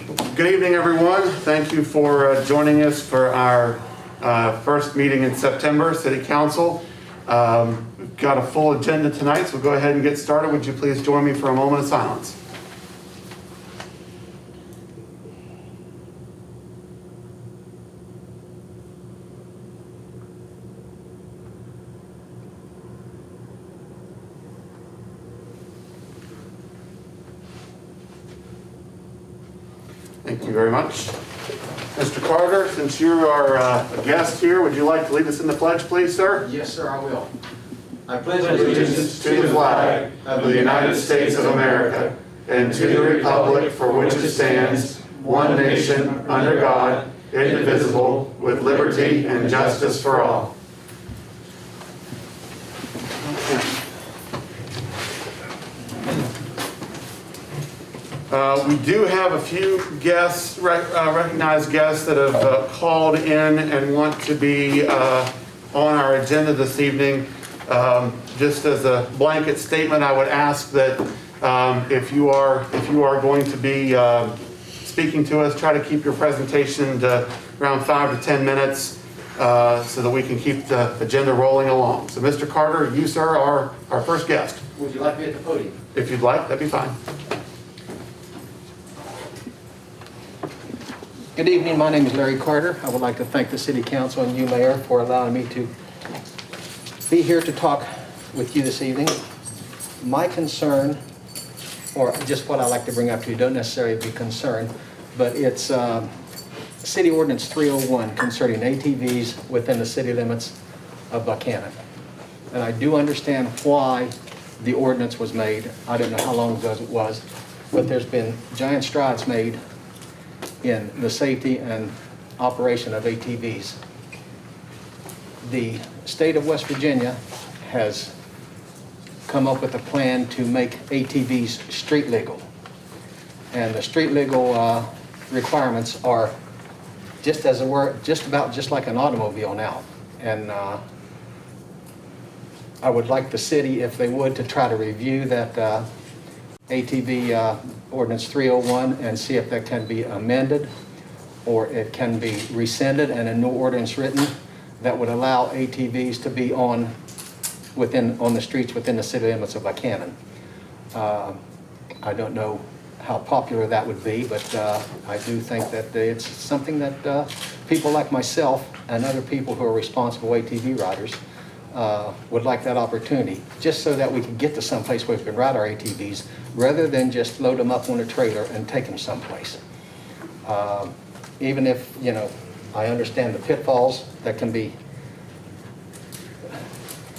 Good evening, everyone. Thank you for joining us for our first meeting in September, City Council. We've got a full agenda tonight, so we'll go ahead and get started. Would you please join me for a moment of silence? Thank you very much. Mr. Carter, since you are a guest here, would you like to lead us in the pledge, please, sir? Yes, sir, I will. I pledge Allegiance to the flag of the United States of America and to the republic for which it stands, one nation, under God, indivisible, with liberty and justice for all. We do have a few guests, recognized guests that have called in and want to be on our agenda this evening. Just as a blanket statement, I would ask that if you are going to be speaking to us, try to keep your presentation to around 5 to 10 minutes so that we can keep the agenda rolling along. So, Mr. Carter, you, sir, are our first guest. Would you like me at the podium? If you'd like, that'd be fine. Good evening, my name is Larry Carter. I would like to thank the City Council and you, Mayor, for allowing me to be here to talk with you this evening. My concern, or just what I like to bring up to you, don't necessarily be concerned, but it's City Ordinance 301 concerning ATVs within the city limits of Buckhannon. And I do understand why the ordinance was made. I don't know how long ago it was, but there's been giant strides made in the safety and operation of ATVs. The state of West Virginia has come up with a plan to make ATVs street legal. And the street legal requirements are just as it were, just like an automobile now. And I would like the city, if they would, to try to review that ATV Ordinance 301 and see if that can be amended or it can be rescinded and a new ordinance written that would allow ATVs to be on the streets within the city limits of Buckhannon. I don't know how popular that would be, but I do think that it's something that people like myself and other people who are responsible ATV riders would like that opportunity, just so that we can get to someplace where we can ride our ATVs rather than just load them up on a trailer and take them someplace. Even if, I understand the pitfalls that can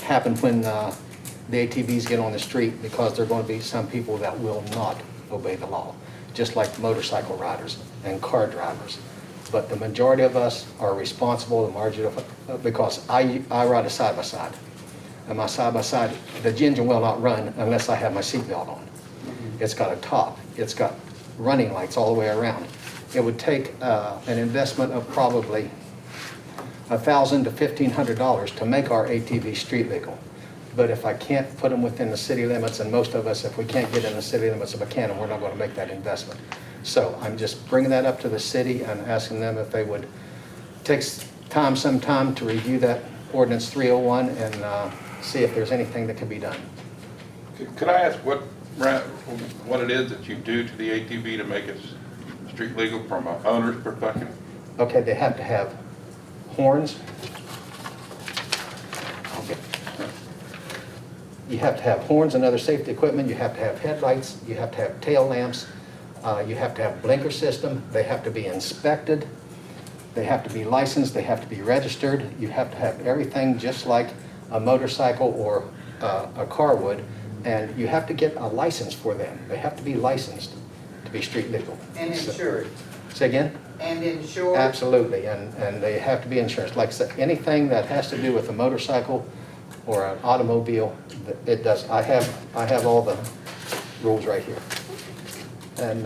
happen when the ATVs get on the street, because there are going to be some people that will not obey the law, just like motorcycle riders and car drivers. But the majority of us are responsible, because I ride a side-by-side. And my side-by-side, the engine will not run unless I have my seatbelt on. It's got a top. It's got running lights all the way around. It would take an investment of probably $1,000 to $1,500 to make our ATV street legal. But if I can't put them within the city limits, and most of us, if we can't get in the city limits of Buckhannon, we're not going to make that investment. So I'm just bringing that up to the city and asking them if they would take some time to review that Ordinance 301 and see if there's anything that can be done. Could I ask what it is that you do to the ATV to make it street legal from an owner's perspective? Okay, they have to have horns. You have to have horns and other safety equipment. You have to have headlights. You have to have tail lamps. You have to have a blinker system. They have to be inspected. They have to be licensed. They have to be registered. You have to have everything just like a motorcycle or a car would. And you have to get a license for them. They have to be licensed to be street legal. And insured. Say again? And insured. Absolutely. And they have to be insured. Like I said, anything that has to do with a motorcycle or an automobile, it does. I have all the rules right here. And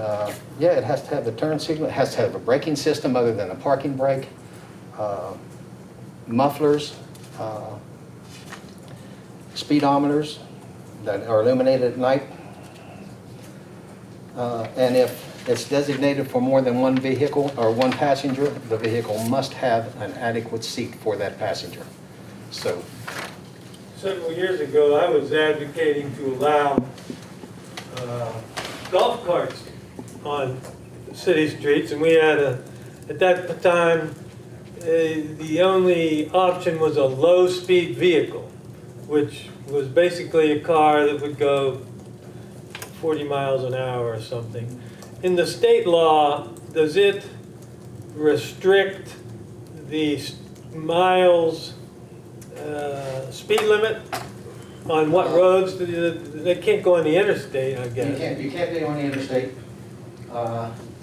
yeah, it has to have the turn signal. It has to have a braking system other than a parking brake, mufflers, speedometers that are illuminated at night. And if it's designated for more than one vehicle or one passenger, the vehicle must have an adequate seat for that passenger. So, Several years ago, I was advocating to allow golf carts on city streets, and we had at that time, the only option was a low-speed vehicle, which was basically a car that would go 40 miles an hour or something. In the state law, does it restrict the miles speed limit on what roads? They can't go on the interstate, I guess. you can't be on the interstate.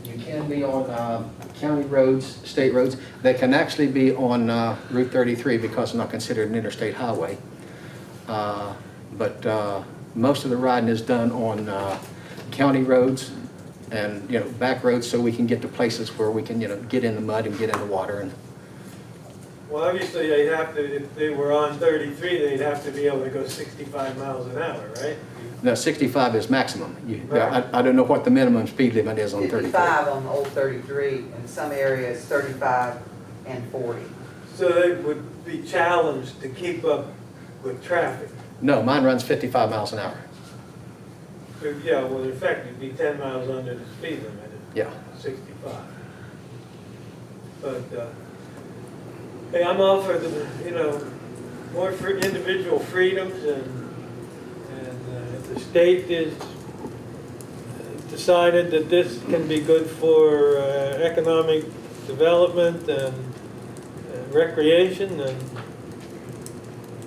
You can be on county roads, state roads. They can actually be on Route 33 because it's not considered an interstate highway. But most of the riding is done on county roads and, back roads, so we can get to places where we can, get in the mud and get in the water. And Well, obviously, they'd have to, if they were on 33, they'd have to be able to go 65 miles an hour, right? no, 65 is maximum. Right. I don't know what the minimum speed limit is on 33. 55 on the old 33, in some areas 35 and 40. So they would be challenged to keep up with traffic. No, mine runs 55 miles an hour. So, yeah, well, in fact, it'd be 10 miles under the speed limit Yeah. at 65. But, hey, I'm all for the, more for individual freedoms, and if the state is decided that this can be good for economic development and recreation, then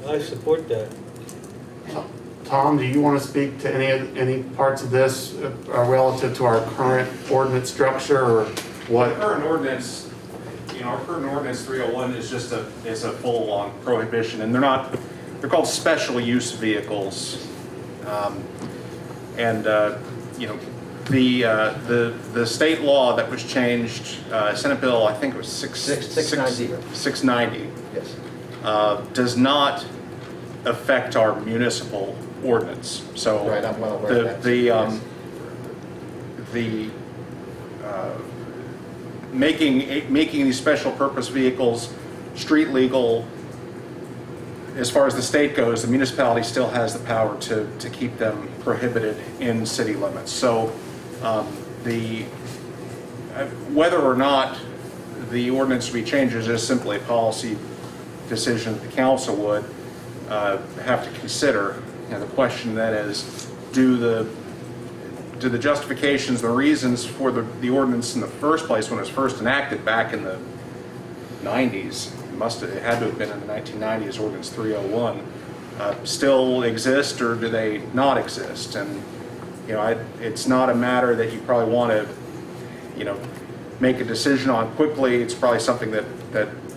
I support that. Tom, do you want to speak to any parts of this relative to our current ordinance structure, or what? The current ordinance, our current ordinance 301 is just a full-on prohibition, and they're called special use vehicles. The state law that was changed, Senate Bill, I think it was 690. Yes. Does not affect our municipal ordinance. So Right, I'm well aware of that. Making these special purpose vehicles street legal, as far as the state goes, the municipality still has the power to keep them prohibited in city limits. So whether or not the ordinance to be changed is just simply a policy decision that the council would have to consider. The question then is, do the justifications, the reasons for the ordinance in the first place when it was first enacted back in the 90s, it had to have been in the 1990s, Ordinance 301, still exist, or do they not exist? And it's not a matter that you probably want to make a decision on quickly. It's probably something that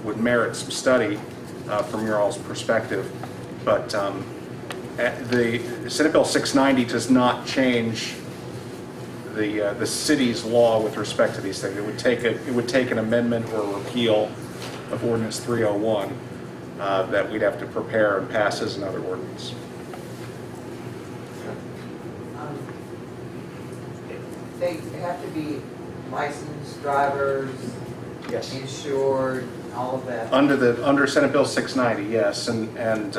would merit some study from your all's perspective. But the Senate Bill 690 does not change the city's law with respect to these things. It would take an amendment or a repeal of Ordinance 301 that we'd have to prepare and pass as another ordinance. They have to be licensed drivers, Yes. insured, all of that. Under Senate Bill 690, yes, and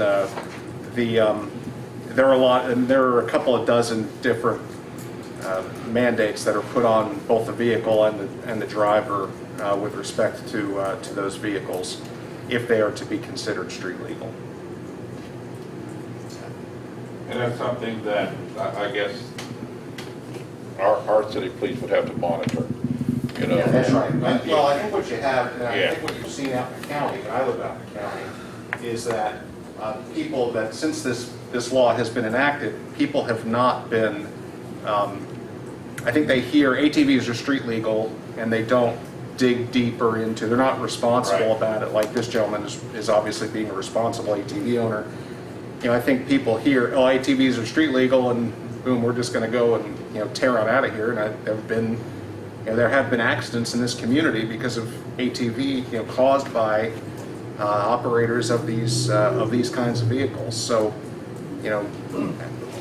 there are a couple of dozen different mandates that are put on both the vehicle and the driver with respect to those vehicles, if they are to be considered street legal. And that's something that I guess our city police would have to monitor, That's right. Well, I think what you have, and I Yeah. think what you've seen out in the county, and I live out in the county, is that people that, since this law has been enacted, people have not been, I think they hear ATVs are street legal, and they don't dig deeper into, they're not responsible Right. about it, like this gentleman is obviously being a responsible ATV owner. I think people hear, oh, ATVs are street legal, and boom, we're just gonna go and, tear on out of here, and there have been accidents in this community because of ATV, caused by operators of these kinds of vehicles. So,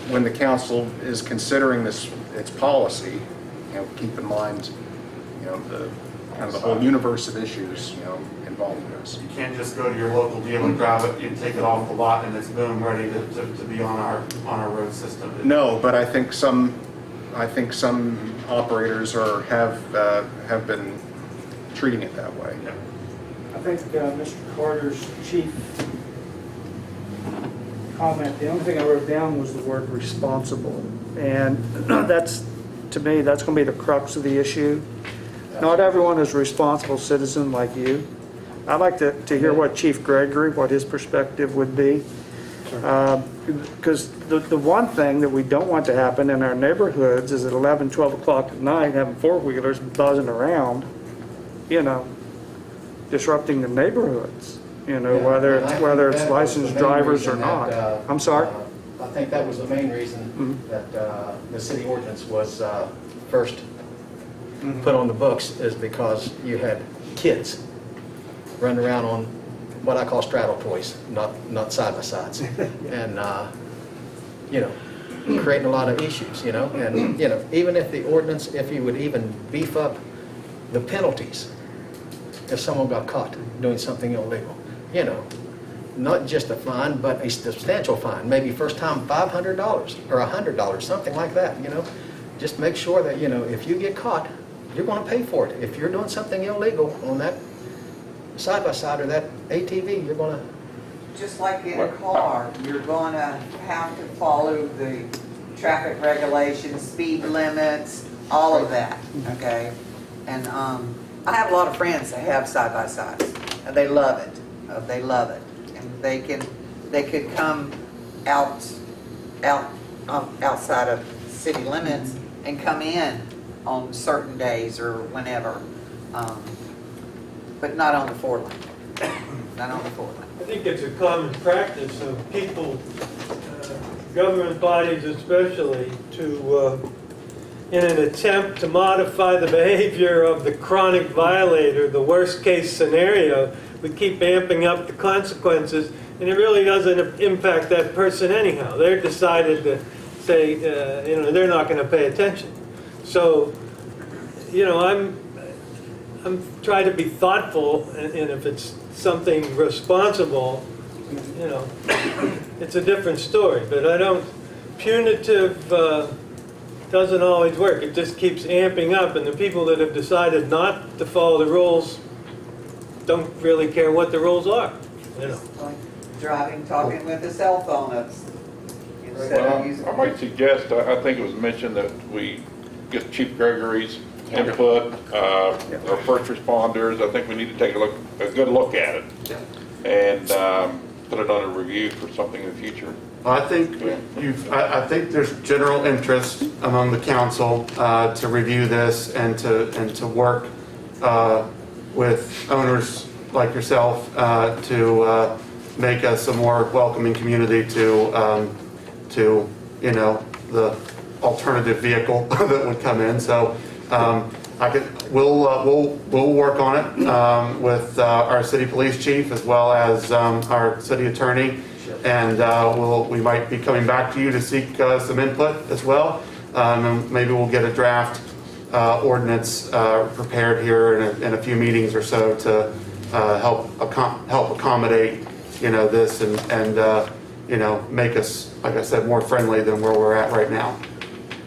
when the council is considering its policy, keep in mind, the kind of the whole universe of issues, involved in this. You can't just go to your local dealer, grab it, and take it off the lot, and it's boom, ready to be on our road system. No, but I think some operators have been treating it that way. Yeah. I think Mr. Carter's chief comment, the only thing I wrote down was the word responsible. And that's, to me, that's going to be the crux of the issue. Not everyone is a responsible citizen like you. I'd like to hear what Chief Gregory, what his perspective would be. Because the one thing that we don't want to happen in our neighborhoods is at 11, 12 o'clock at night, having four-wheelers buzzing around, disrupting the neighborhoods, whether it's licensed drivers or not. I'm sorry? I think that was the main reason that the city ordinance was first put on the books, is because you had kids running around on what I call straddle toys, not side-by-sides. And, creating a lot of issues, and, even if the ordinance, if you would even beef up the penalties if someone got caught doing something illegal, not just a fine, but a substantial fine, maybe first time $500 or $100, something like that, Just make sure that, if you get caught, you're going to pay for it. If you're doing something illegal on that side-by-side or that ATV, you're going to... Just like in a car, you're going to have to follow the traffic regulations, speed limits, all of that, okay? And I have a lot of friends that have side-by-sides, and they love it. They love it. And they could come outside of city limits and come in on certain days or whenever, but not on the four lane. Not on the four lane. I think it's a common practice of people, government bodies especially, to, in an attempt to modify the behavior of the chronic violator, the worst case scenario, we keep amping up the consequences, and it really doesn't impact that person anyhow. They're decided to say, they're not going to pay attention. So, I'm trying to be thoughtful, and if it's something responsible, it's a different story. But I don't, punitive doesn't always work. It just keeps amping up, and the people that have decided not to follow the rules don't really care what the rules are. Like driving, talking with a cell phone. Instead Well, of using. I might suggest, I think it was mentioned that we get Chief Gregory's input, our first responders. I think we need to take a good look at it and put it on a review for something in the future. I think I think there's general interest among the council to review this and to work with owners like yourself to make us a more welcoming community to the alternative vehicle that would come in. So we'll work on it with our city police chief as well as our city attorney, and we might be coming back to you to seek some input as well. And maybe we'll get a draft ordinance prepared here in a few meetings or so to help accommodate this and make us, like I said, more friendly than where we're at right now.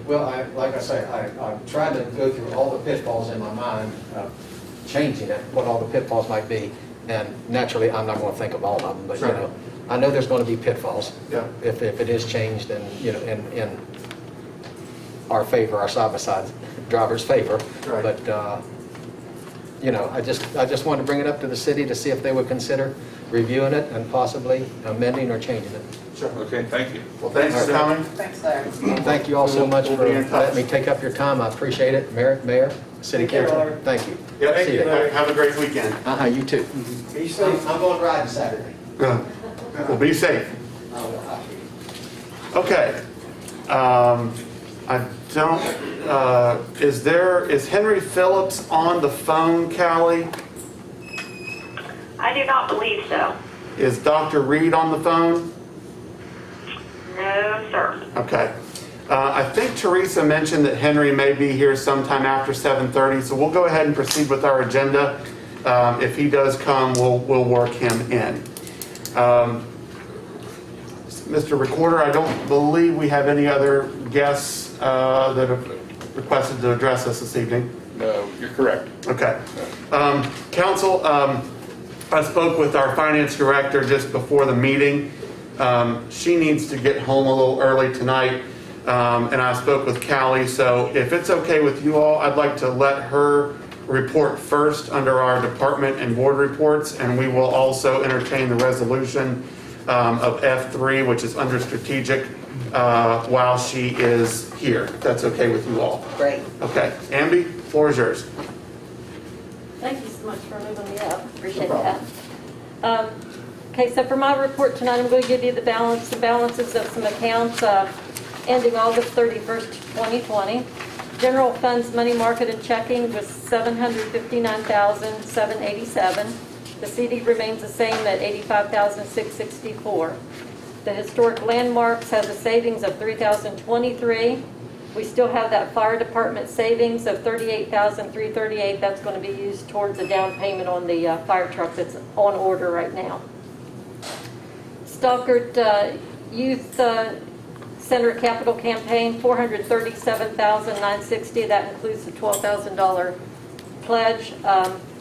Well, like I say, I've tried to go through all the pitfalls in my mind of changing it, what all the pitfalls might be, and naturally, I'm not going to think of all of them, but, Sure. I know there's going to be pitfalls. Yeah. If it is changed and, in our favor, our side-by-side driver's favor. Right. But, I just wanted to bring it up to the city to see if they would consider reviewing it and possibly amending or changing it. Sure. Okay, thank you. Well, thanks for coming. Thanks, Larry. Thank you all so much We'll for be in touch. letting me take up your time. I appreciate it. Mayor, City Take care, Council, Larry. thank you. Yep. See you. Have a great weekend. You too. Be safe. I'm going riding Saturday. Well, be safe. I Okay. I don't, is Henry Phillips on the phone, Callie? I do not believe so. Is Dr. Reed on the phone? No, sir. Okay. I think Teresa mentioned that Henry may be here sometime after 7:30, so we'll go ahead and proceed with our agenda. If he does come, we'll work him in. Mr. Recorder, I don't believe we have any other guests that have requested to address us this evening. No, you're correct. Okay. Council, I spoke with our finance director just before the meeting. She needs to get home a little early tonight, and I spoke with Callie. So if it's okay with you all, I'd like to let her report first under our department and board reports, and we will also entertain the resolution of F3, which is under strategic, while she is here. If that's okay with you all. Great. Okay. Amby, floor is yours. Thank you so much for moving me up. Appreciate that. Okay, so for my report tonight, I'm going to give you the balances of some accounts ending August 31st, 2020. General funds, money market, and checking was $759,787. The CD remains the same at $85,664. The historic landmarks has a savings of $3,023. We still have that fire department savings of $38,338. That's going to be used towards a down payment on the fire truck that's on order right now. Stockert Youth Center Capital Campaign, $437,960. That includes the $12,000 pledge.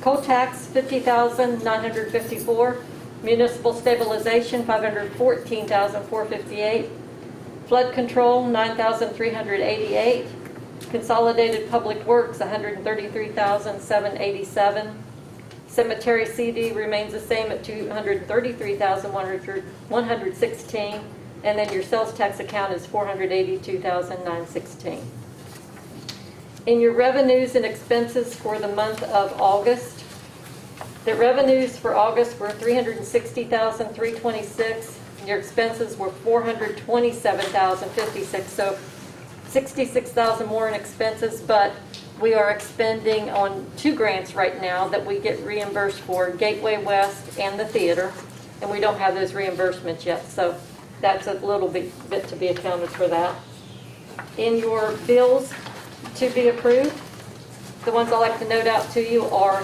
Coal tax, $50,954. Municipal stabilization, $514,458. Flood control, $9,388. Consolidated public works, $133,787. Cemetery CD remains the same at $233,116. And then your sales tax account is $482,916. In your revenues and expenses for the month of August, the revenues for August were $360,326. Your expenses were $427,056. So $66,000 more in expenses, but we are expending on 2 grants right now that we get reimbursed for, Gateway West and the theater, and we don't have those reimbursements yet. So that's a little bit to be accounted for that. In your bills to be approved, the ones I like to note out to you are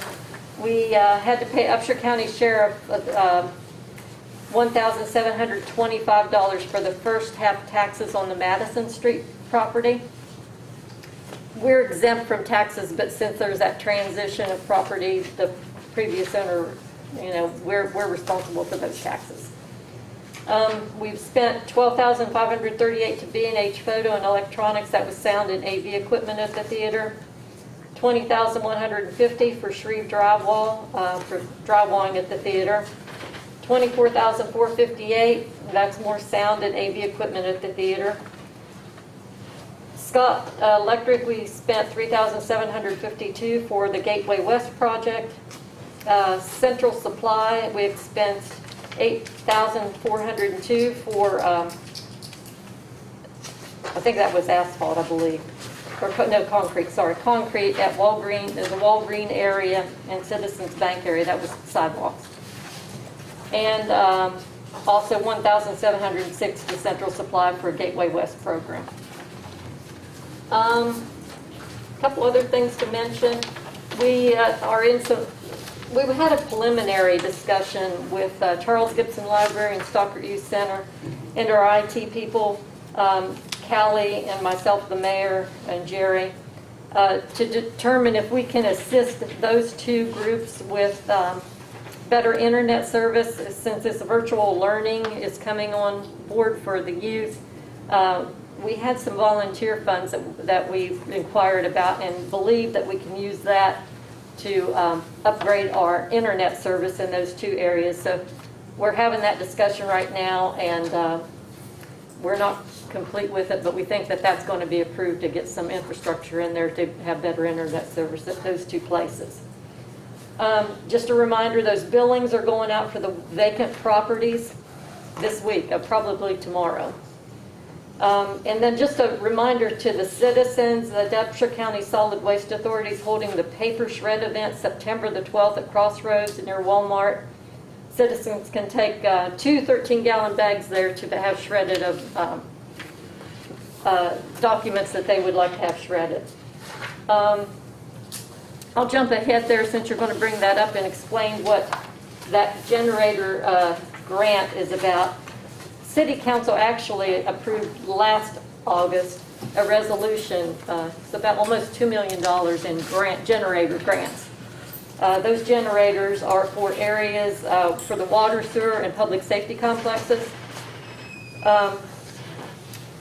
we had to pay Upshur County Sheriff $1,725 for the first half taxes on the Madison Street property. We're exempt from taxes, but since there's that transition of property, the previous owner, we're responsible for those taxes. We've spent $12,538 to B&H Photo and Electronics. That was sound and AV equipment at the theater. $20,150 for Shreve Drywall, for drywalling at the theater. $24,458, that's more sound and AV equipment at the theater. Scott Electric, we spent $3,752 for the Gateway West project. Central Supply, we expensed $8,402 for, I think that was asphalt, I believe. Or no, concrete, sorry. Concrete at Walgreen, there's a Walgreen area and Citizens Bank area, that was sidewalks. And also $1,706 to Central Supply for a Gateway West program. A couple other things to mention. We had a preliminary discussion with Charles Gibson Library and Stockert Youth Center and our IT people, Callie and myself, the mayor, and Jerry, to determine if we can assist those 2 groups with better internet service. Since this virtual learning is coming on board for the youth, we had some volunteer funds that we inquired about and believe that we can use that to upgrade our internet service in those 2 areas. So we're having that discussion right now, and we're not complete with it, but we think that that's going to be approved to get some infrastructure in there to have better internet service at those 2 places. Just a reminder, those billings are going out for the vacant properties this week, probably tomorrow. And then just a reminder to the citizens, the Upshur County Solid Waste Authority is holding the paper shred event September the 12th at Crossroads near Walmart. Citizens can take 2 13-gallon bags there to have shredded of documents that they would like to have shredded. I'll jump ahead there since you're going to bring that up and explain what that generator grant is about. City Council actually approved last August a resolution. It's about almost $2 million in generator grants. Those generators are for areas for the water, sewer, and public safety complexes.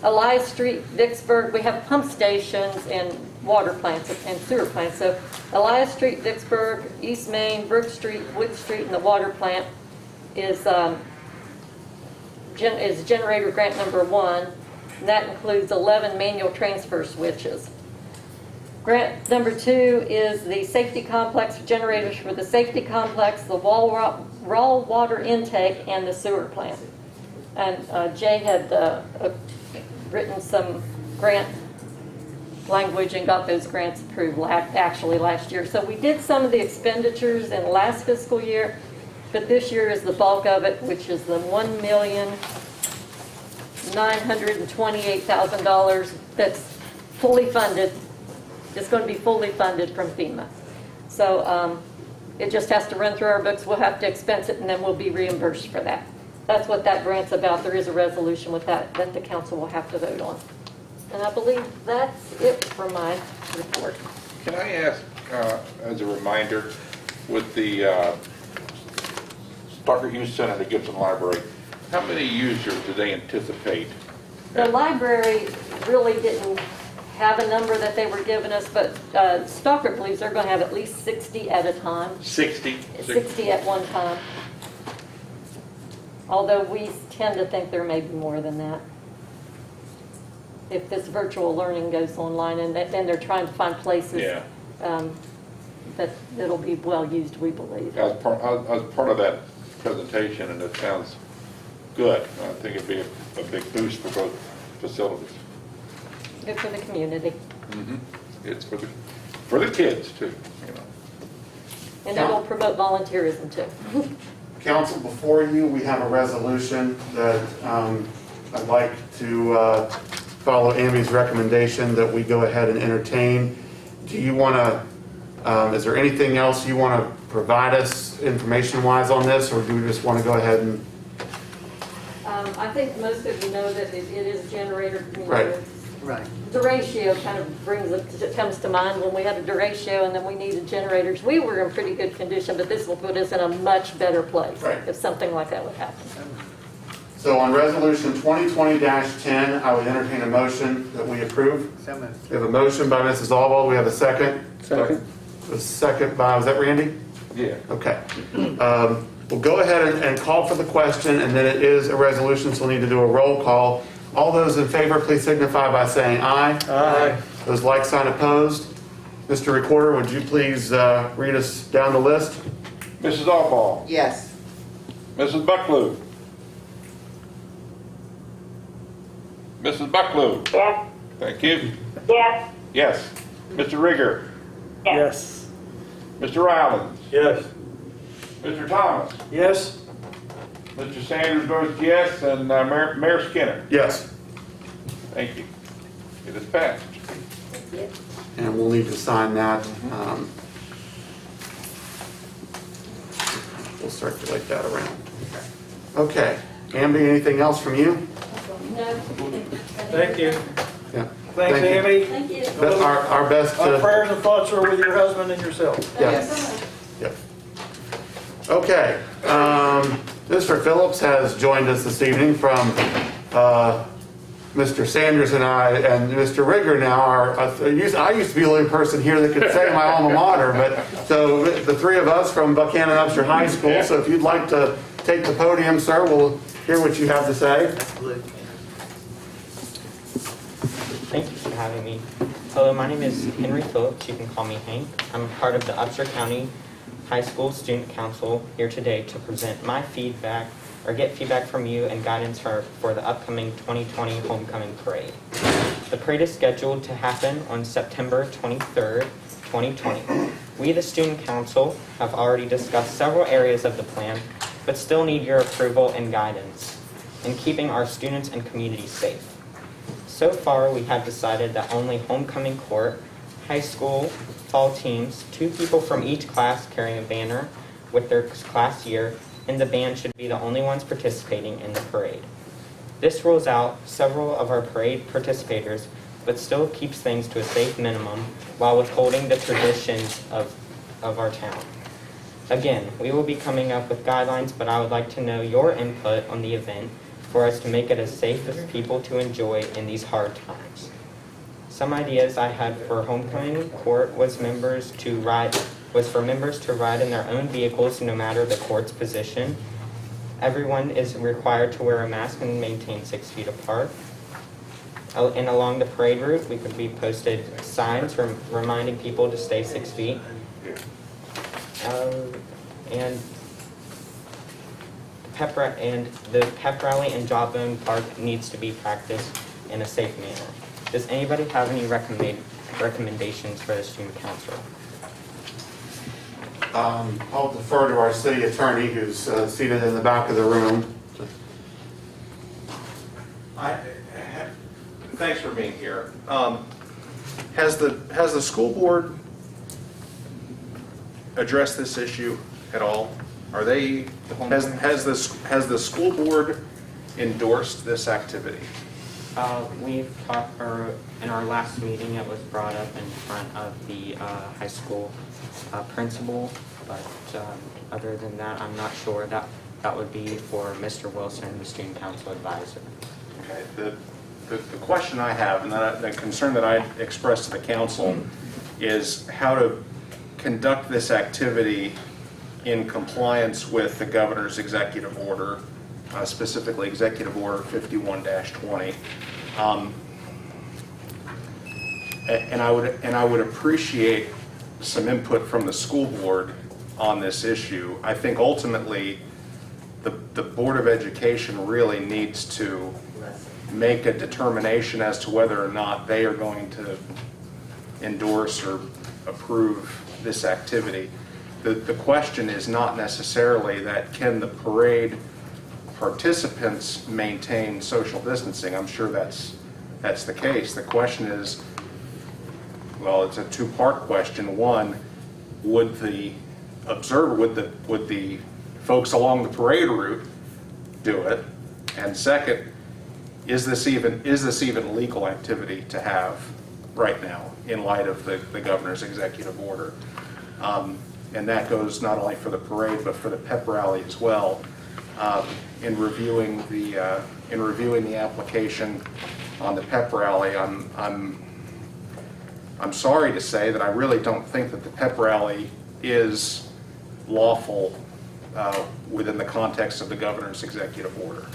Elias Street, Vicksburg, we have pump stations and water plants and sewer plants. So Elias Street, Vicksburg, East Main, Brook Street, Wood Street, and the water plant is generator grant number 1. And that includes 11 manual transfer switches. Grant number 2 is the safety complex, generators for the safety complex, the raw water intake, and the sewer plant. And Jay had written some grant language and got those grants approved actually last year. So we did some of the expenditures in last fiscal year, but this year is the bulk of it, which is the $1,928,000 that's fully funded. It's going to be fully funded from FEMA. So it just has to run through our books. We'll have to expense it, and then we'll be reimbursed for that. That's what that grant's about. There is a resolution with that the council will have to vote on. And I believe that's it for my report. Can I ask, as a reminder, with the Stockard Youth Center and the Gibson Library, how many users do they anticipate? The library really didn't have a number that they were giving us, but Stockard believes they're going to have at least 60 at a time. 60? 60 at one time. Although we tend to think there may be more than that. If this virtual learning goes online, and then they're trying to find places Yeah. that it'll be well used, we believe. I was part of that presentation, and it sounds good. I think it'd be a big boost for both facilities. Good for the community. It's for the kids too, you know. And it'll promote volunteerism too. Council, before you, we have a resolution that I'd like to follow Amy's recommendation that we go ahead and entertain. Do you want to, is there anything else you want to provide us information-wise on this, or do we just want to go ahead and? I think most of you know that it is generator. Right. Right. Deratio kind of comes to mind when we had a deratio and then we needed generators. We were in pretty good condition, but this will put us in a much better place Right. if something like that would happen. So on resolution 2020-10, I would entertain a motion that we approve. So moved. We have a motion by Mrs. Alwald. We have a second. Second. A second by, was that Randy? Yeah. Okay. We'll go ahead and call for the question, and then it is a resolution, so we'll need to do a roll call. All those in favor, please signify by saying aye. Aye. Those like sign opposed. Mr. Recorder, would you please read us down the list? Mrs. Alfall, Yes. Mrs. Bucklew. Mrs. Bucklew. Yes. Thank you. Yes. Yes. Mr. Rigger. Yes. Mr. Rowlands. Yes. Mr. Thomas. Yes. Mr. Sanders votes yes, and Mayor Skinner. Yes. Thank you. It is passed. And we'll need to sign that. We'll circulate that around. Okay. Amby, anything else from you? No. Thank you. Yeah. Thanks, Thank you. Amy. Thank you. That's our best Our to, prayers and thoughts are with your husband and yourself. yes. Yep. Okay. Mr. Phillips has joined us this evening from Mr. Sanders and I, and Mr. Rigger now are, I used to be the only person here that could say my alma mater, but so the three of us from Buckhannon Upshur High School, so if you'd like to take the podium, sir, we'll hear what you have to say. Thank you for having me. Hello, my name is Henry Phillips. You can call me Hank. I'm part of the Upshur County High School Student Council here today to present my feedback or get feedback from you and guidance for the upcoming 2020 Homecoming Parade. The parade is scheduled to happen on September 23rd, 2020. We, the Student Council, have already discussed several areas of the plan, but still need your approval and guidance in keeping our students and community safe. So So far, we have decided that only homecoming court, high school, fall teams, 2 people from each class carrying a banner with their class year, and the band should be the only ones participating in the parade. This rules out several of our parade participators, but still keeps things to a safe minimum while withholding the traditions of our town. Again, we will be coming up with guidelines, but I would like to know your input on the event for us to make it as safe as people to enjoy in these hard times. Some ideas I had for homecoming court was for members to ride in their own vehicles no matter the court's position. Everyone is required to wear a mask and maintain 6 feet apart. And along the parade route, we could be posted signs reminding people to stay 6 feet. And the pep rally in Jawbone Park needs to be practiced in a safe manner. Does anybody have any recommendations for the student council? I'll defer to our city attorney, who's seated in the back of the room. Thanks for being here. Has the school board addressed this issue at all? Has the school board endorsed this activity? We've talked, in our last meeting, it was brought up in front of the high school principal, but other than that, I'm not sure. That would be for Mr. Wilson, the student council advisor. Okay. The question I have, and the concern that I expressed to the council, is how to conduct this activity in compliance with the governor's executive order, specifically Executive Order 51-20. And I would appreciate some input from the school board on this issue. I think ultimately the Board of Education really needs to make a determination as to whether or not they are going to endorse or approve this activity. The question is not necessarily that can the parade participants maintain social distancing. I'm sure that's the case. The question is, well, it's a two-part question. One, would the folks along the parade route do it? And second, is this even legal activity to have right now in light of the governor's executive order? And that goes not only for the parade but for the pep rally as well. In reviewing the application on the pep rally, I'm sorry to say that I really don't think that the pep rally is lawful within the context of the governor's executive order.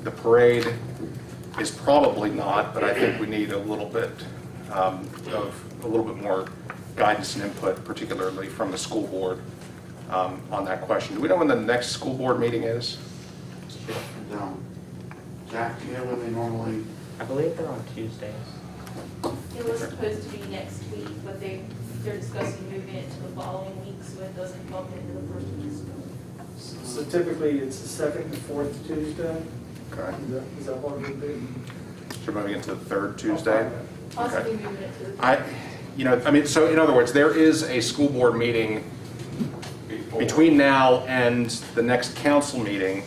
The parade is probably not, but I think we need a little bit more guidance and input, particularly from the school board on that question. Do we know when the next school board meeting is? No. Jack, do you know when they normally? I believe they're on Tuesdays. It was supposed to be next week, but they're discussing moving it to the following week, so it doesn't bump into the first week of school. So typically, it's the second and fourth Tuesday? Okay. Is that what it would be? So we're moving into the third Tuesday? Possibly moving it to the. So in other words, there is a school board meeting between now and the next council meeting,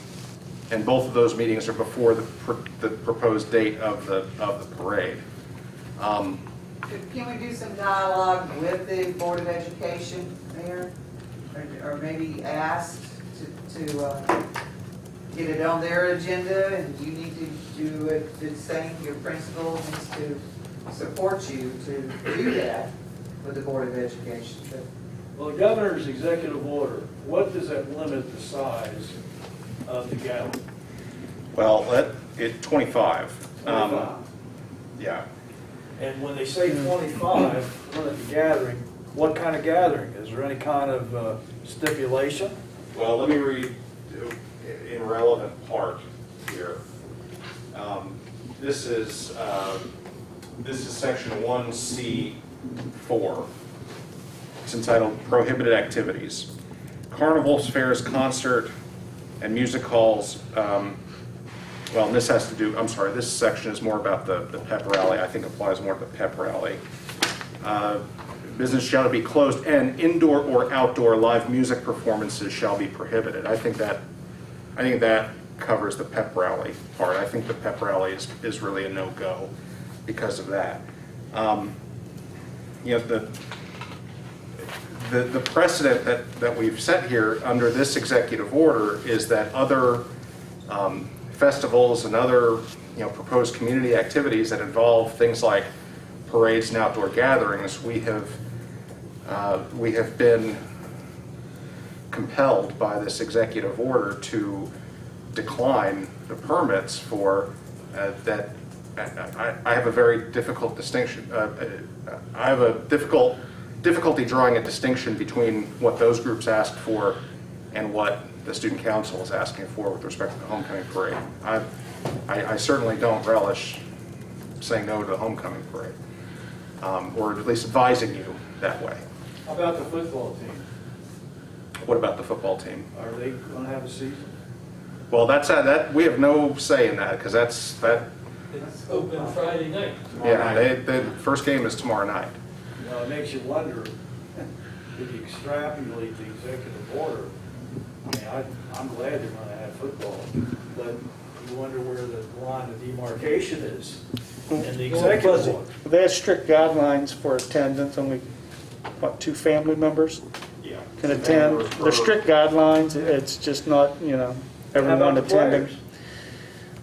and both of those meetings are before the proposed date of the parade. Can we do some dialogue with the Board of Education there? Or maybe ask to get it on their agenda, and you need to do it the same, your principal needs to support you to do that with the Board of Education. Well, the governor's executive order, what does that limit the size of the gathering? Well, 25. 25. Yeah. And when they say 25, limit the gathering, what kind of gathering? Is there any kind of stipulation? Well, let me read in relevant part here. This is section 1C4. It's entitled Prohibited Activities. Carnivals, fairs, concert, and music halls well, and this has to do, I'm sorry, this section is more about the pep rally, I think applies more to the pep rally. Business shall be closed and indoor or outdoor live music performances shall be prohibited. I think that covers the pep rally part. I think the pep rally is really a no-go because of that. You know, the precedent that we've set here under this executive order is that other festivals and other, you know, proposed community activities that involve things like parades and outdoor gatherings, we have been compelled by this executive order to decline the permits for that. I have a very difficult distinction. I have a difficulty drawing a distinction between what those groups asked for and what the student council is asking for with respect to the homecoming parade. I certainly don't relish saying no to the homecoming parade, or at least advising you that way. How about the football team? What about the football team? Are they going to have a season? Well, that we have no say in that because that. It's open Friday night. Yeah, the first game is tomorrow night. You know, it makes you wonder, if you extrapolate the executive order, I mean, I'm glad they're going to have football, but you wonder where the line of demarcation is in the executive order. They have strict guidelines for attendance, only, what, 2 family members Yeah. can attend. They're strict guidelines, it's just not, you know, everyone How about the attending. players?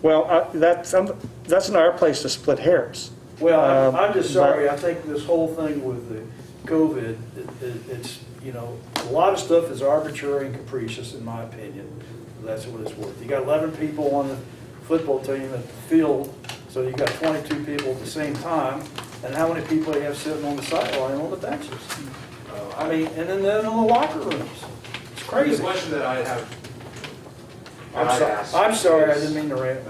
Well, that's not our place to split hairs. Well, I'm just sorry, but- I think this whole thing with the COVID, it's, you know, a lot of stuff is arbitrary and capricious, in my opinion. That's what it's worth. You got 11 people on the football team at the field, so you got 22 people at the same time, and how many people you have sitting on the sideline on the benches? I mean, and then in the locker rooms. It's The crazy. question that I have. I'm sorry, I didn't mean to rant.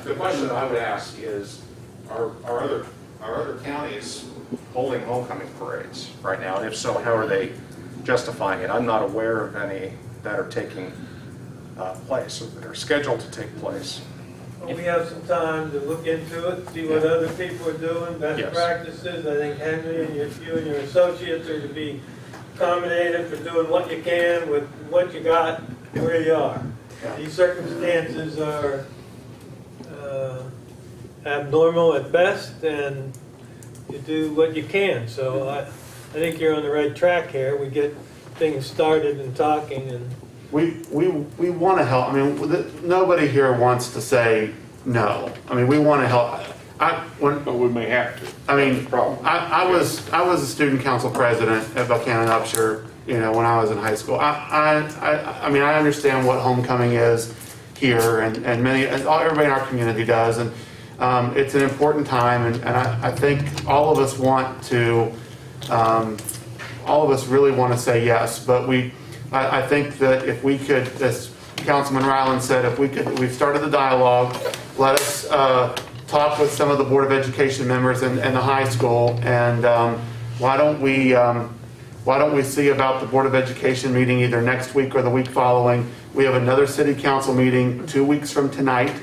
The question that I would ask is, are other counties holding homecoming parades right now? And if so, how are they justifying it? I'm not aware of any that are taking place, or that are scheduled to take place. Well, we have some time to look into it, see what other people are doing, best Yes. practices. I think Henry and you and your associates are to be accommodated for doing what you can with what you got where you are. These circumstances are abnormal at best, and you do what you can. So I think you're on the right track here. We get things started and talking, and We want to help. I mean, nobody here wants to say no. I mean, we want to help. But we may have to. I mean, That's the problem. I was a student council president at Buckhannon Upshur, you know, when I was in high school. I mean, I understand what homecoming is here, and everybody in our community does, and it's an important time, and I think all of us want to, all of us really want to say yes, but I think that if we could, as Councilman Ryland said, we've started the dialogue, let us talk with some of the Board of Education members and the high school, and why don't we see about the Board of Education meeting either next week or the week following. We have another city council meeting 2 weeks from tonight,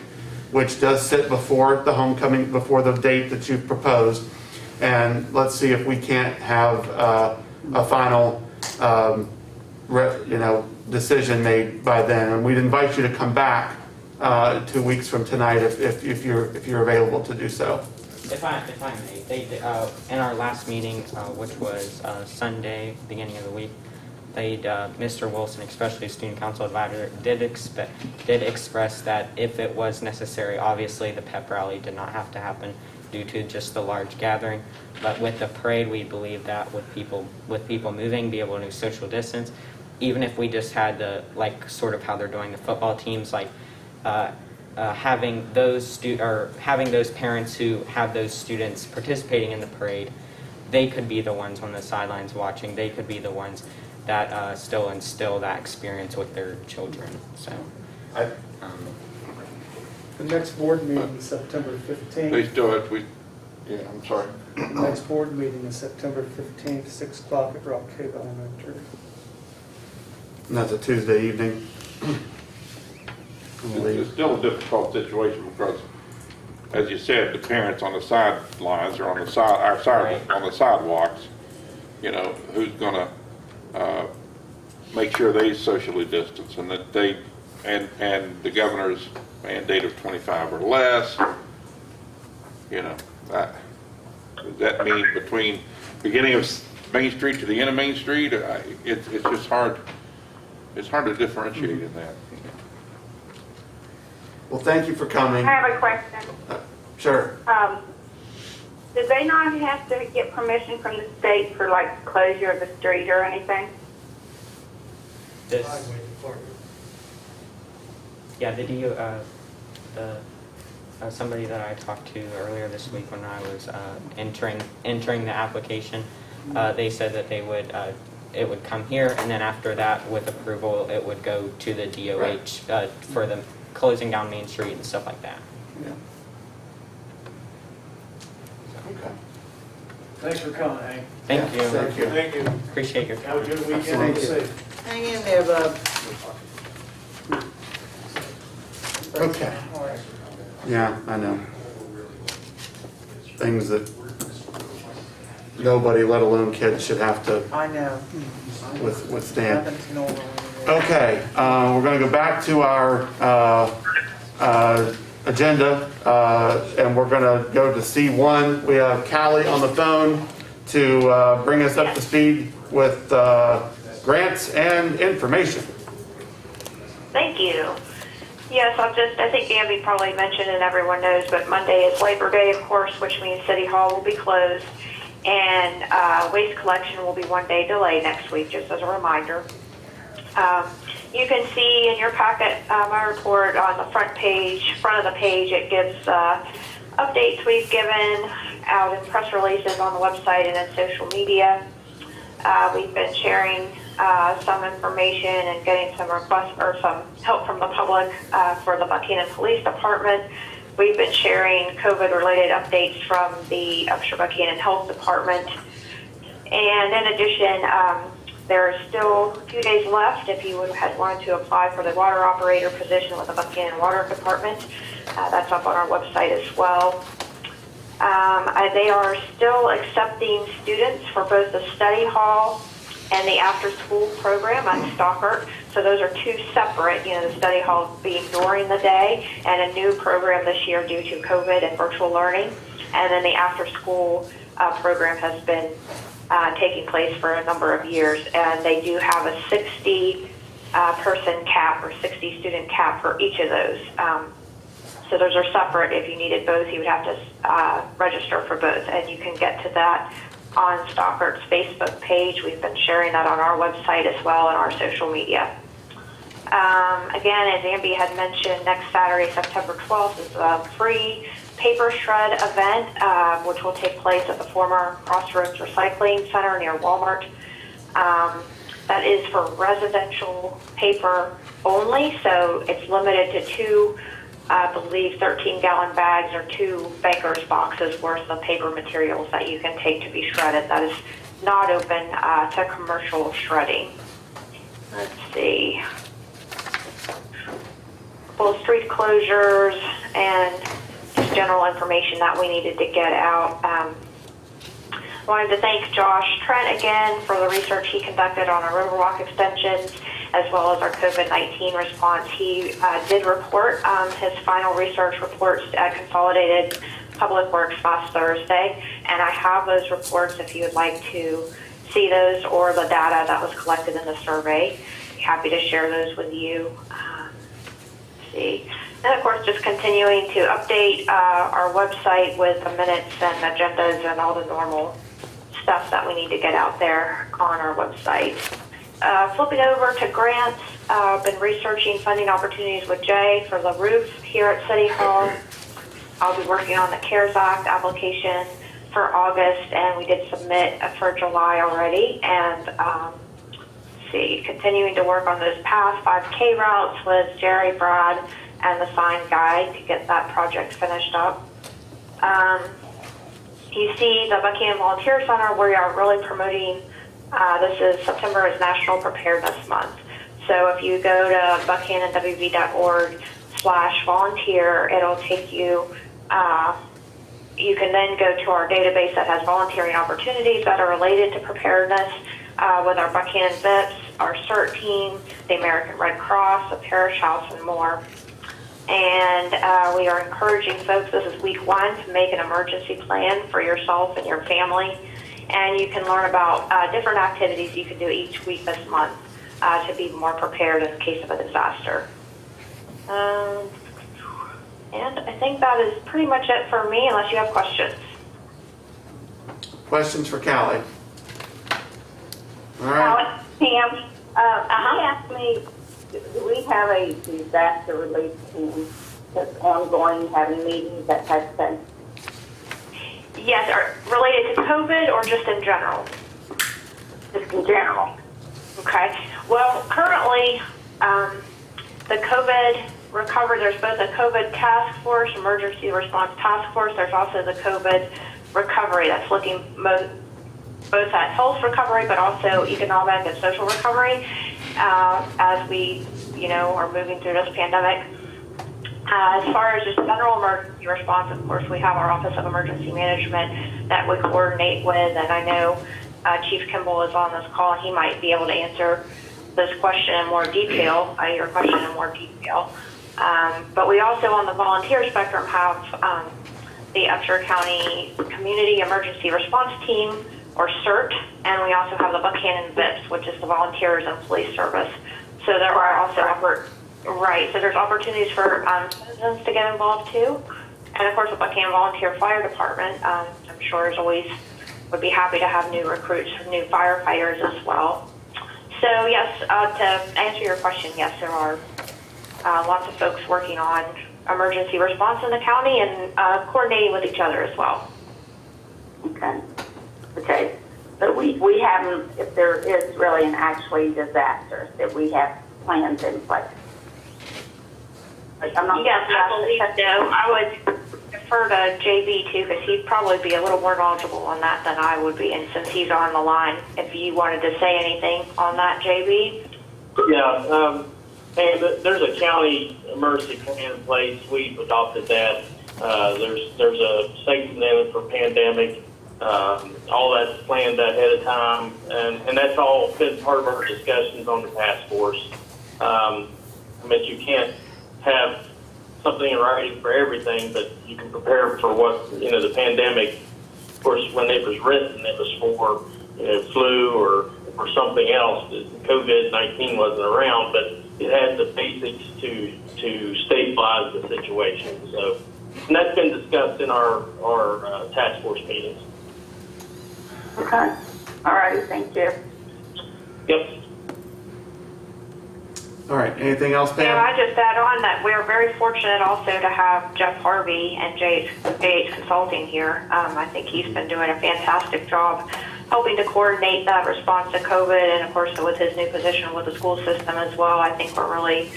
which does sit before the homecoming, before the date that you've proposed, and let's see if we can't have a final decision made by then. And we'd invite you to come back 2 weeks from tonight if you're available to do so. If I may, in our last meeting, which was Sunday, beginning of the week, Mr. Wilson, especially student council advisor, did express that if it was necessary, obviously the pep rally did not have to happen due to just the large gathering, but with the parade, we believe that with people moving, be able to social distance, even if we just had the, like, sort of how they're doing the football teams, like having those parents who have those students participating in the parade, they could be the ones on the sidelines watching. They could be the ones that still instill that experience with their children. So, The next board meeting is September 15th. Please do it. I'm sorry. The next board meeting is September 15th, 6 o'clock at Rock Cave Elementary. And that's a Tuesday evening. It's still a difficult situation because, as you said, the parents on the sidelines or on the on the sidewalks, you know, who's gonna make sure they socially distance and that they, and the governor's mandate of 25 or less, you know, does that mean between beginning of Main Street to the end of Main Street? It's just hard. It's hard to differentiate in that. Well, thank you for coming. I have a question. Sure. Did they not have to get permission from the state for like closure of the street or anything? This, yeah, somebody that I talked to earlier this week when I was entering the application, they said that they would it would come here, and then after that, with approval, it would go to the DOH for the closing down Main Street and stuff like that. Yeah. Okay. Thanks for coming, Hank. Thank you. Thank you. Thank you. Appreciate your Have a time. good weekend. Thank Be you. safe. Hang in there, bub. Okay. Yeah, I know. Things that nobody, let alone kids, should have to I know. withstand. Nothing's normal. Okay, we're going to go back to our agenda, and we're going to go to C1. We have Callie on the phone to bring us up to speed with grants and information. Thank you. Yes, I think Amby probably mentioned and everyone knows, but Monday is Labor Day, of course, which means City Hall will be closed, and waste collection will be 1 day delayed next week, just as a reminder. You can see in your packet my report on the front of the page. It gives updates we've given out in press releases on the website and in social media. We've been sharing some information and getting some requests or some help from the public for the Buckhannon Police Department. We've been sharing COVID-related updates from the Upshur Buckhannon Health Department. And in addition, there are still a few days left if you had wanted to apply for the water operator position with the Buckhannon Water Department. That's up on our website as well. They are still accepting students for both the study hall and the after-school program on Stockert. So those are two separate, the study hall being during the day and a new program this year due to COVID and virtual learning. And then the after-school program has been taking place for a number of years. And they do have a 60 person cap or 60 student cap for each of those. So those are separate. If you needed both, you would have to register for both. And you can get to that on Stockert's Facebook page. We've been sharing that on our website as well and our social media. Again, as Amby had mentioned, next Saturday, September 12th, is a free paper shred event, which will take place at the former Crossroads Recycling Center near Walmart. That is for residential paper only, so it's limited to two, I believe, 13-gallon bags or 2 baker's boxes worth of paper materials that you can take to be shredded. That is not open to commercial shredding. Let's see. Well, street closures and just general information that we needed to get out. Wanted to thank Josh Trent again for the research he conducted on our Riverwalk extensions as well as our COVID-19 response. He did report his final research reports at Consolidated Public Works last Thursday, and I have those reports if you would like to see those or the data that was collected in the survey. Happy to share those with you. Let's see. And of course, just continuing to update our website with the minutes and agendas and all the normal stuff that we need to get out there on our website. Flipping over to grants, been researching funding opportunities with Jay for the roof here at City Hall. I'll be working on the CARES Act application for August, and we did submit for July already. And continuing to work on those past 5K routes with Jerry, Brad, and the sign guide to get that project finished up. You see the Buckhannon Volunteer Center, we are really promoting, September is National Preparedness Month. So if you go to buckhannon.wv.org/ volunteer. It'll take you, you can then go to our database that has volunteering opportunities that are related to preparedness with our Buckhannon VIPs, our CERT team, the American Red Cross, the Parish House, and more. And we are encouraging folks, this is week 1, to make an emergency plan for yourself and your family. And you can learn about different activities you can do each week this month to be more prepared in case of a disaster. And I think that is pretty much it for me, unless you have questions. Questions for Callie? All right. Pam, he asked me, do we have a disaster relief team that's ongoing, having meetings, that type of thing? Yes, related to COVID or just in general? Just in general. Okay. Well, currently, the COVID recovery, there's both a COVID task force, emergency response task force. There's also the COVID recovery that's looking both at health recovery, but also economic and social recovery as we, are moving through this pandemic. As far as just general emergency response, of course, we have our Office of Emergency Management that we coordinate with, and I know Chief Kimball is on this call, and he might be able to answer this question in more detail, your question in more detail. But we also, on the volunteer spectrum, have the Upshur County Community Emergency Response Team, or CERT, and we also have the Buckhannon VIPs, which is the Volunteers and Police Service. So there are also so there's opportunities for citizens to get involved too. And of course, the Buckhannon Volunteer Fire Department, I'm sure is always would be happy to have new recruits, new firefighters as well. So yes, to answer your question, yes, there are lots of folks working on emergency response in the county and coordinating with each other as well. Okay. So we haven't, if there is really an actually disaster, that we have plans in place. Yes, I believe so. I would defer to JB too, because he'd probably be a little more knowledgeable on that than I would be, and since he's on the line, if you wanted to say anything on that, JB? Yeah, and there's a county emergency plan in place. We've adopted that. There's a safety net for pandemic. All that's planned ahead of time, and that's all been part of our discussions on the task force. You can't have something in writing for everything, but you can prepare for what, the pandemic. Of course, when it was written, it was for, flu or something else. COVID-19 wasn't around, but it had the basics to stabilize the situation. So, and that's been discussed in our task force meetings. Okay. All right. Thank you. Yep. All right. Anything else, Pam? Yeah, I just add on that we're very fortunate also to have Jeff Harvey and JH Consulting here. I think he's been doing a fantastic job helping to coordinate that response to COVID, and of course with his new position with the school system as well. I think we're really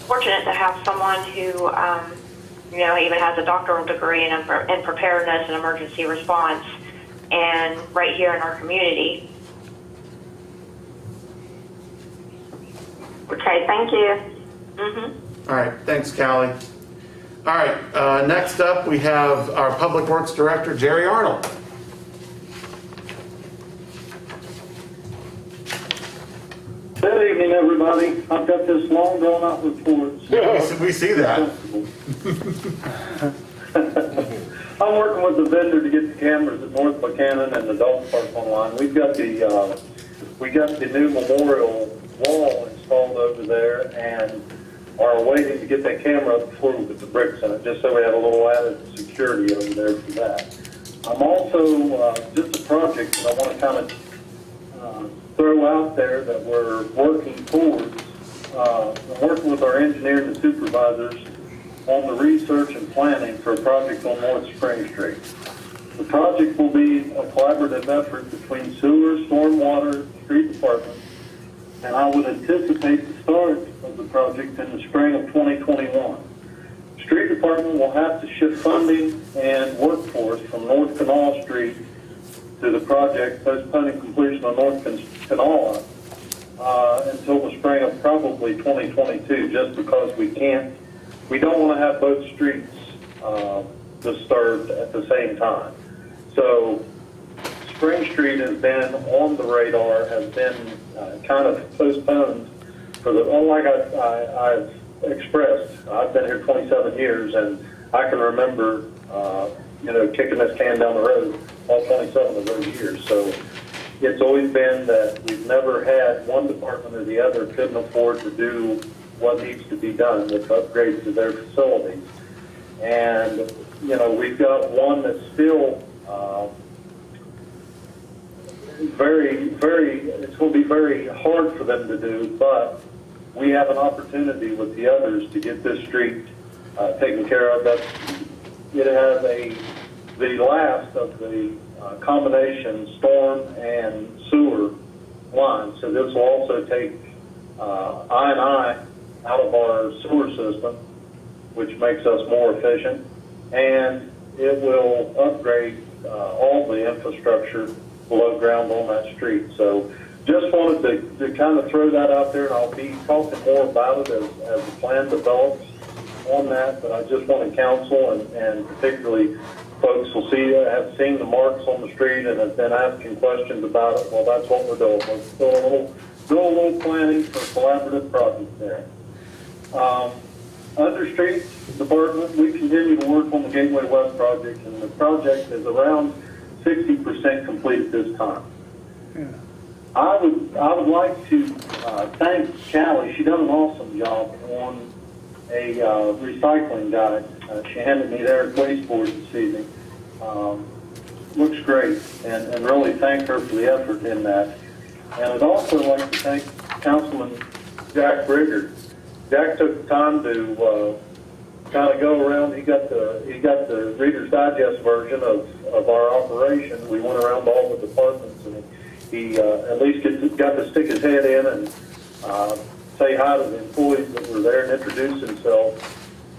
fortunate to have someone who, even has a doctoral degree in preparedness and emergency response, and right here in our community. Okay, thank you. All right, thanks, Callie. All right, next up we have our Public Works Director, Jerry Arnold. Good evening, everybody. I've got this long drawn out report. We see that. I'm working with the vendor to get the cameras at North Buckhannon and the dog park online. We got the new memorial wall installed over there, and are waiting to get that camera up before we put the bricks in it, just so we have a little added security over there for that. I'm also just a project that I want to kind of throw out there that we're working towards. I'm working with our engineer and the supervisors on the research and planning for a project on North Spring Street. The project will be a collaborative effort between sewer, stormwater, street department, and I would anticipate the start of the project in the spring of 2021. Street department will have to shift funding and workforce from North Canal Street to the project, postponing completion of North Canal until the spring of probably 2022, just because we can't we don't want to have both streets disturbed at the same time. So Spring Street has been on the radar, has been kind of postponed for the, like I've expressed, I've been here 27 years, and I can remember, kicking this can down the road all 27 of those years. So it's always been that we've never had one department or the other couldn't afford to do what needs to be done with upgrades to their facilities. And, we've got one that's still it's going to be very hard for them to do, but we have an opportunity with the others to get this street taken care of. It has the last of the combination storm and sewer lines. So this will also take I&I out of our sewer system, which makes us more efficient, and it will upgrade all the infrastructure below ground on that street. So just wanted to kind of throw that out there, and I'll be talking more about it as the plan develops on that, but I just wanted council and particularly folks will have seen the marks on the street and have been asking questions about it. Well, that's what we're doing. We're doing a little planning for collaborative projects there. Under street department, we continue to work on the Gateway West project, and the project is around 60% complete at this time. Yeah. I would like to thank Callie. She done an awesome job on a recycling guide. She handed me their waste board this evening. Looks great, and really thank her for the effort in that. And I'd also like to thank Councilman Jack Brigger. Jack took the time to kind of go around. He got the Reader's Digest version of our operation. We went around to all the departments, and he at least got to stick his head in and say hi to the employees that were there and introduce himself.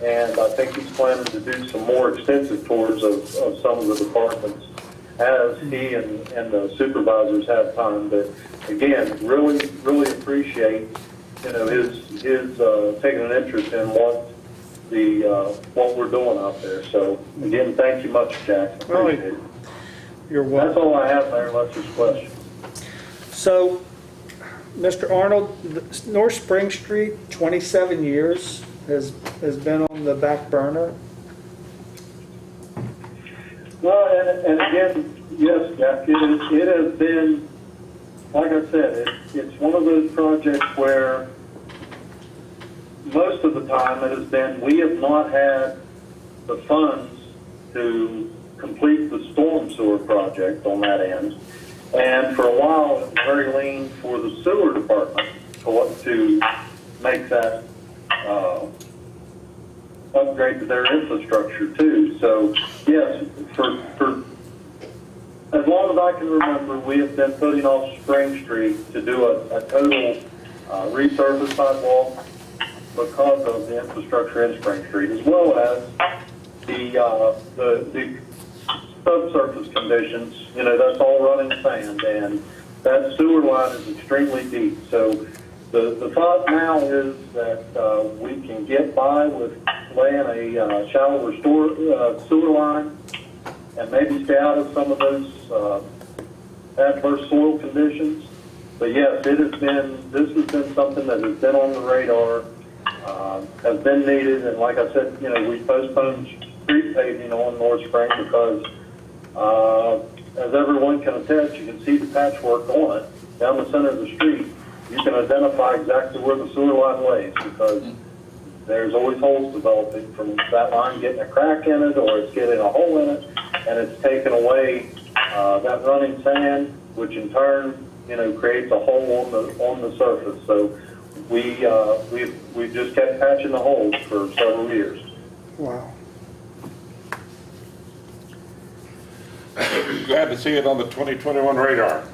And I think he's planning to do some more extensive tours of some of the departments as he and the supervisors have time. But again, really appreciate his taking an interest in what we're doing out there. So again, thank you much, Jack. Appreciate it. You're welcome. That's all I have there, unless there's questions. So, Mr. Arnold, North Spring Street, 27 years has been on the back burner. Well, and again, yes, Jack, it has been, like I said, it's one of those projects where most of the time it has been, we have not had the funds to complete the storm sewer project on that end. And for a while, it was very lean for the sewer department to make that upgrade to their infrastructure too. So yes, for as long as I can remember, we have been putting off Spring Street to do a total resurface sidewalk because of the infrastructure in Spring Street, as well as the subsurface conditions. That's all running sand, and that sewer line is extremely deep. So the thought now is that we can get by with laying a shallower sewer line and maybe stay out of some of those adverse soil conditions. But yes, this has been something that has been on the radar, has been needed, and like I said, we postponed street paving on North Spring because as everyone can attest, you can see the patchwork on it down the center of the street. You can identify exactly where the sewer line lays because there's always holes developing from that line getting a crack in it, or it's getting a hole in it, and it's taken away that running sand, which in turn, creates a hole on the surface. So we've just kept patching the holes for several years. Wow. Glad to see it on the 2021 radar.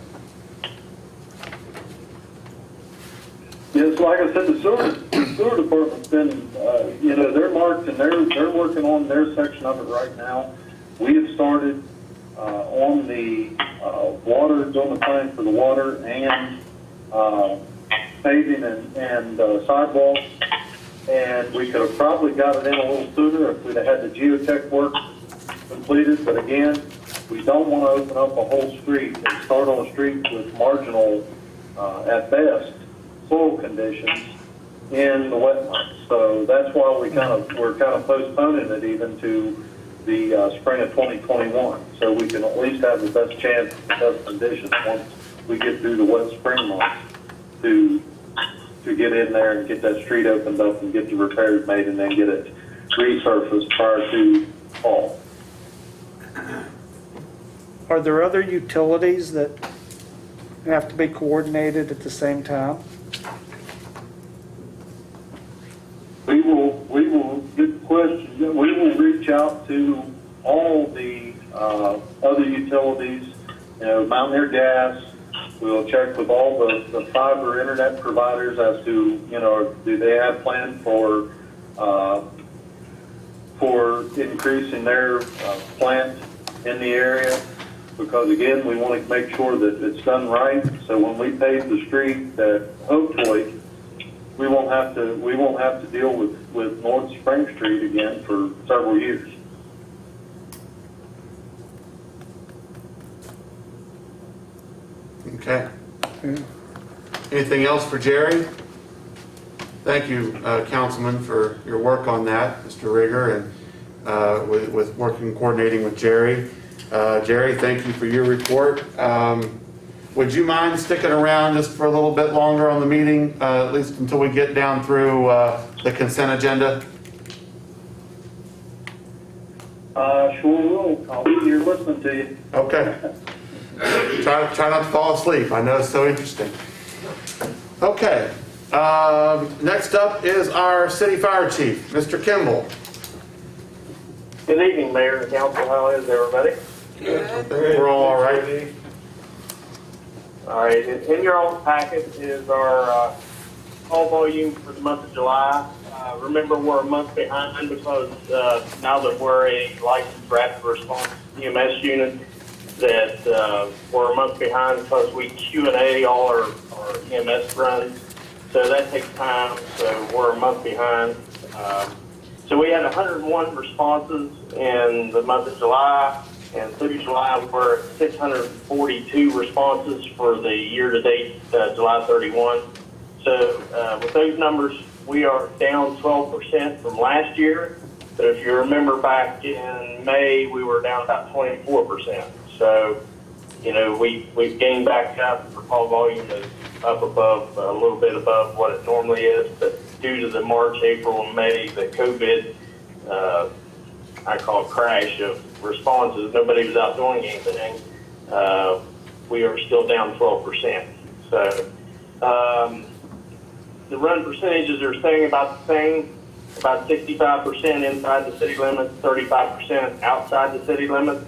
Yes, like I said, the sewer department's been, they're marked and they're working on their section of it right now. We have started on the water, doing the plan for the water and paving and sidewalks. and we could have probably got it in a little sooner if we'd have had the geotech work completed. But again, we don't want to open up a whole street and start on a street with marginal, at best, soil conditions in the wetlands. So that's why we're kind of postponing it even to the spring of 2021, so we can at least have the best chance of the best conditions once we get through the wet spring months to get in there and get that street opened up and get the repairs made and then get it resurfaced prior to fall. Are there other utilities that have to be coordinated at the same time? We will get questions. We will reach out to all the other utilities, Mountaineer Gas. We'll check with all the fiber internet providers as to, do they have plans for increasing their plant in the area? Because again, we want to make sure that it's done right. So when we pave the street, that hopefully we won't have to deal with North Spring Street again for several years. Okay. Anything else for Jerry? Thank you, Councilman, for your work on that, Mr. Rigger, and with coordinating with Jerry. Jerry, thank you for your report. Would you mind sticking around just for a little bit longer on the meeting, at least until we get down through the consent agenda? Sure will. I'll be here listening to you. Okay. Try not to fall asleep. I know it's so interesting. Okay. Next up is our city fire chief, Mr. Kimball. Good evening, Mayor and Council. How is everybody? Good. We're all right. All right. In your own packet is our call volume for the month of July. Remember, we're a month behind because now that we're a licensed rapid response EMS unit, that we're a month behind because we Q&A all our EMS runs. So that takes time. So we're a month behind. So we had 101 responses in the month of July, and through July we're at 642 responses for the year-to-date July 31. So with those numbers, we are down 12% from last year. But if you remember back in May, we were down about 24%. So, we've gained back up. Our call volume is up above, a little bit above what it normally is. But due to the March, April, and May, the COVID, I call it crash of responses, nobody was out doing anything, we are still down 12%. So, the run percentages are staying about the same, about 65% inside the city limits, 35% outside the city limits.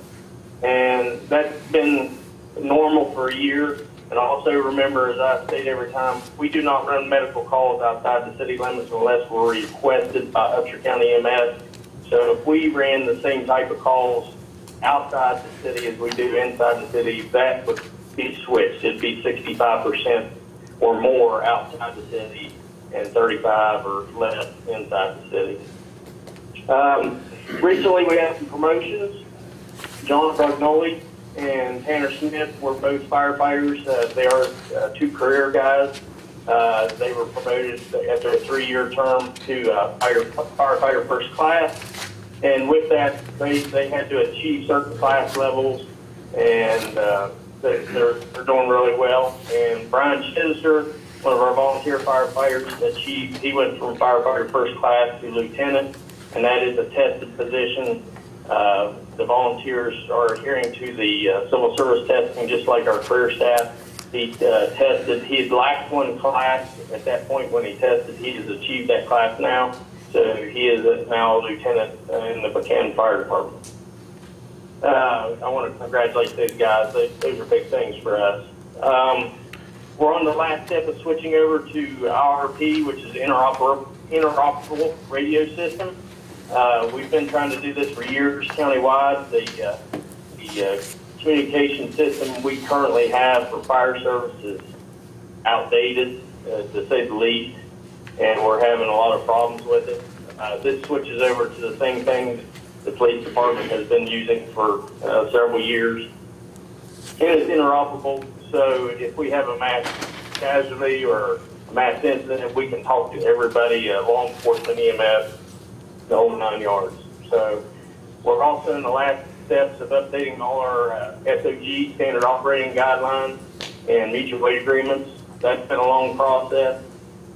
And that's been normal for a year. And also remember, as I state every time, we do not run medical calls outside the city limits unless we're requested by Upshur County EMS. So if we ran the same type of calls outside the city as we do inside the city, that would be switched. It'd be 65% or more outside the city and 35 or less inside the city. Recently we had some promotions. John Brugnoli and Tanner Smith were both firefighters. They are two career guys. They were promoted after a 3-year term to firefighter first class. And with that, they had to achieve certain class levels, and they're doing really well. And Brian Chittister, one of our volunteer firefighters, he went from firefighter first class to lieutenant, and that is a tested position. The volunteers are adhering to the civil service testing just like our career staff. He tested, he had lacked one class at that point when he tested. He has achieved that class now, so he is now a lieutenant in the Buckhannon Fire Department. I want to congratulate those guys. Those are big things for us. We're on the last step of switching over to IRP, which is interoperable radio system. We've been trying to do this for years countywide. The communication system we currently have for fire service is outdated, to say the least. and we're having a lot of problems with it. This switches over to the same thing the police department has been using for several years. And it's interoperable, so if we have a mass casualty or a mass incident, we can talk to everybody, law enforcement, EMS, the whole 9 yards. So we're also in the last steps of updating all our SOG, standard operating guidelines, and mutual aid agreements. That's been a long process.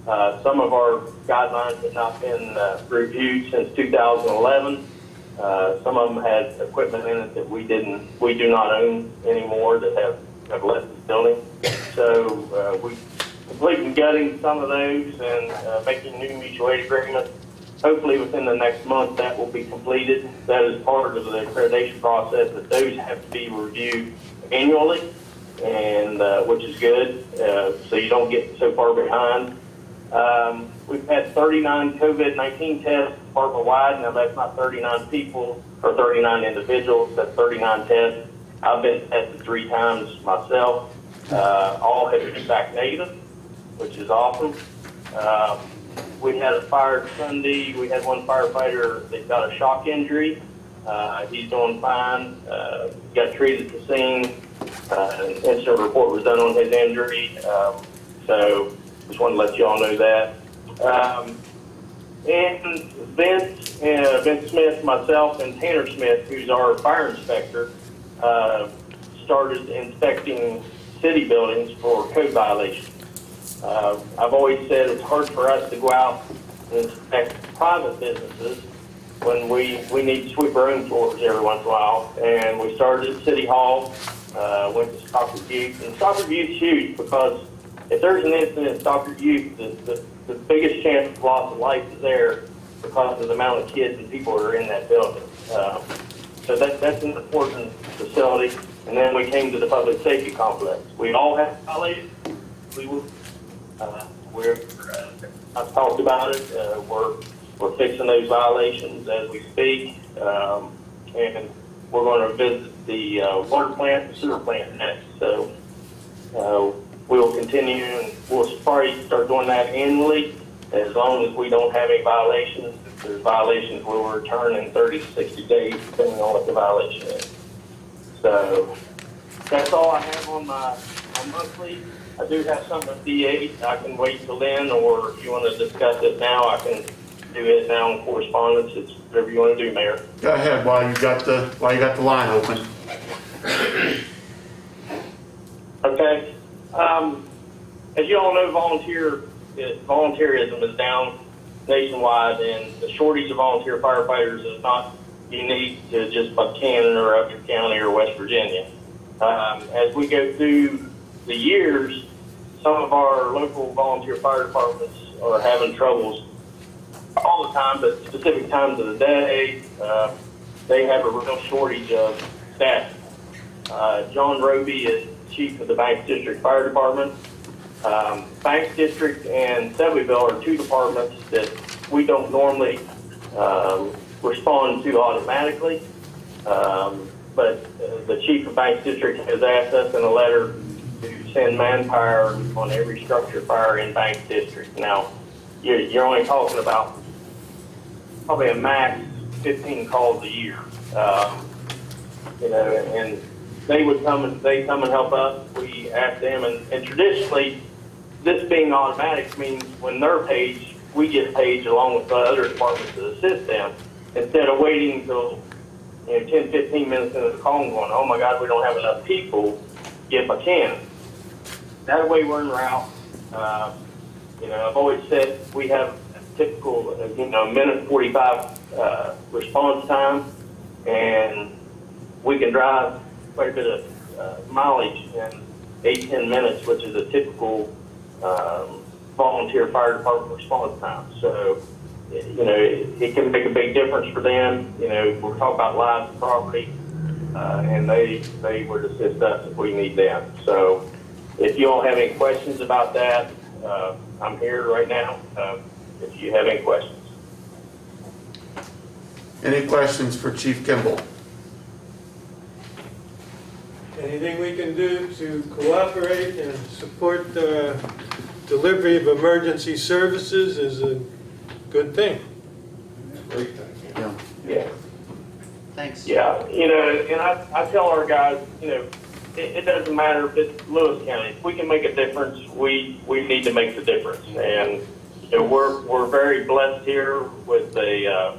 Some of our guidelines have not been reviewed since 2011. Some of them had equipment in it that we do not own anymore that have left the building. So we completed gutting some of those and making new mutual aid agreements. Hopefully within the next month that will be completed. That is part of the accreditation process, that those have to be reviewed annually, and which is good, so you don't get so far behind. We've had 39 COVID-19 tests department-wide. Now, that's not 39 people or 39 individuals. That's 39 tests. I've been tested 3 times myself. All have been back negative, which is awesome. We had a fire Sunday. We had one firefighter that got a shock injury. He's doing fine. Got treated at the scene. An incident report was done on his injury. So just want to let you all know that. And Vince Smith, myself, and Tanner Smith, who's our fire inspector, started inspecting city buildings for code violations. I've always said it's hard for us to go out and inspect private businesses when we need to sweep our own floors every once in a while. And we started at City Hall, went to Stockford Youth. And Stockford Youth's huge because if there's an incident at Stockford Youth, the biggest chance of loss of life is there because of the amount of kids and people that are in that building. So that's an important facility. And then we came to the public safety complex. We all have violations. I've talked about it. We're fixing those violations as we speak. And we're going to visit the water plant and sewer plant next. So we will continue, and we'll probably start doing that annually as long as we don't have any violations. If there's violations, we'll return in 30 to 60 days, depending on what the violation is. So that's all I have on my monthly. I do have something with D8. I can wait till then, or if you want to discuss it now, I can do it now in correspondence. It's whatever you want to do, Mayor. Go ahead while you got the line open. Okay. As you all know, volunteerism is down nationwide, and the shortage of volunteer firefighters is not unique to just Buckhannon or Upshur County or West Virginia. As we go through the years, some of our local volunteer fire departments are having troubles all the time, but specific times of the day, they have a real shortage of staff. John Roby is chief of the Banks District Fire Department. Banks District and Selbyville are 2 departments that we don't normally respond to automatically. But the chief of Banks District has asked us in a letter to send manpower on every structure fire in Banks District. Now, you're only talking about probably a max 15 calls a year. And they come and help us. We ask them, and traditionally, this being automatic means when they're paid, we get paid along with the other departments to assist them, instead of waiting until 10, 15 minutes into the call and going, oh my God, we don't have enough people, get Buckhannon. That way we're en route. I've always said we have a typical, minute 45 response time, and we can drive quite a bit of mileage in 8-10 minutes, which is a typical volunteer fire department response time. So, it can make a big difference for them. We're talking about lives and property, and they would assist us if we need them. So, if you all have any questions about that, I'm here right now. If you have any questions. Any questions for Chief Kimball? Anything we can do to cooperate and support delivery of emergency services is a good thing. Great thing. Yeah. Yeah. Thanks. Yeah, you know, and I tell our guys, you know, it doesn't matter if it's Lewis County. If we can make a difference, we need to make the difference. And you know, we're very blessed here with a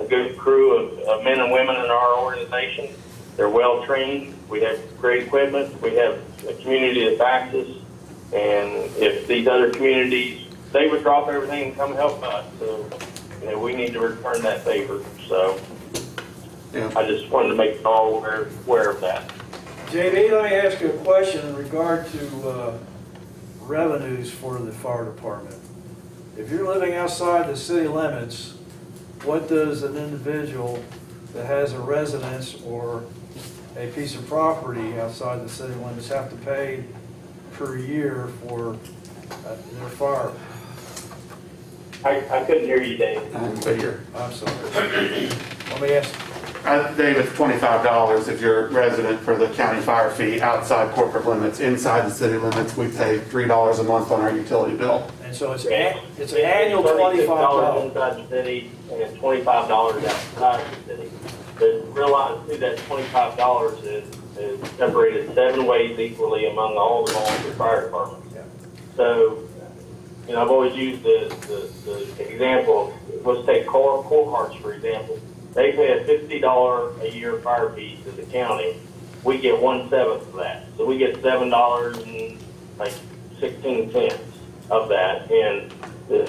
good crew of men and women in our organization. They're well trained. We have great equipment. We have a community that backs us. And if these other communities, they would drop everything and come help us. So, you know, we need to return that favor. So, Yeah. I just wanted to make you all aware of that. JD, let me ask you a question in regard to revenues for the fire department. If you're living outside the city limits, what does an individual that has a residence or a piece of property outside the city limits have to pay per year for their fire? I couldn't hear you, Dave. I'm sorry. Let me ask. Dave, it's $25 if you're a resident for the county fire fee outside corporate limits. Inside the city limits, we pay $3 a month on our utility bill. And so it's an annual $25 inside the city and $25 outside the city. But realize too that $25 is separated 7 ways equally among all the volunteer fire departments. Yeah. So, you know, I've always used the example. Let's take Coal for example. They pay a $50 a year fire fee to the county. We get 1/7 of that. So we get $7.16 of that. And the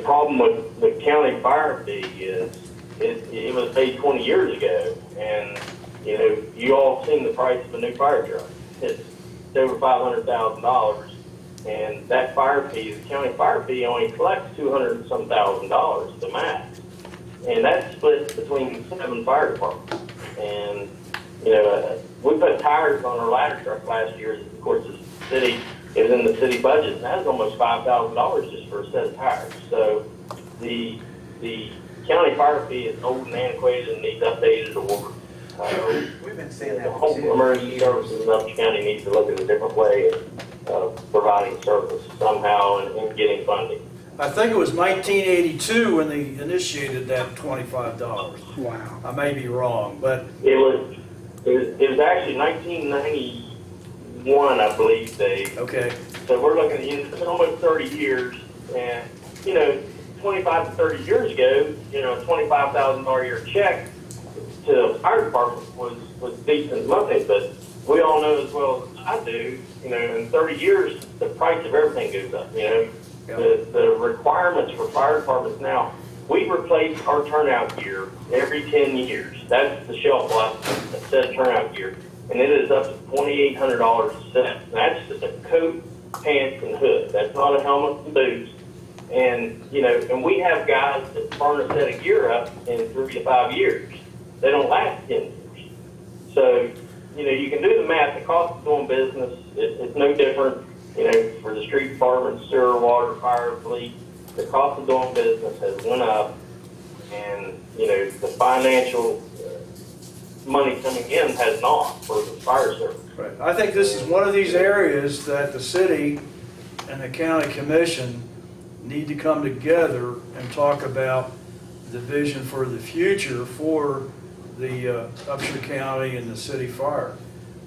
problem with the county fire fee is it was paid 20 years ago. And, you know, you all seen the price of a new fire truck. It's over $500,000. And that fire fee, the county fire fee only collects $200 and some thousand, the max. And that's split between 7 fire departments. And, you know, we put tires on our ladder truck last year. Of course, it was in the city budget, and that was almost $5,000 just for a set of tires. So the county fire fee is old and antiquated and needs updated or We've been saying the that whole for 2 emergency services in Upshur County needs to look at a different way of providing service somehow and getting funding. I think it was 1982 when they initiated that $25. Wow. I may be wrong, but It was actually 1991, I believe, Dave. okay. So we're looking at it's almost 30 years, and you know, 25 to 30 years ago, you know, a $25,000 a year check to the fire department was decent money, but we all know as well as I do, you know, in 30 years the price of everything goes up. You know, the requirements for fire departments now. We replace our turnout gear every 10 years. That's the shelf life that says turnout gear, and it is up to $2,800 a set. That's just a coat, pants, and hood. That's not a helmet and boots. And you know, and we have guys that burn a set of gear up in 3 to 5 years. They don't last 10 years. So, you know, you can do the math. The cost of doing business is no different. You know, for the street department, sewer, water, fire, fleet, the cost of doing business has went up, and you know, the financial money coming in has not for the fire service. Right. I think this is one of these areas that the city and the county commission need to come together and talk about the vision for the future for the Upshur County and the city fire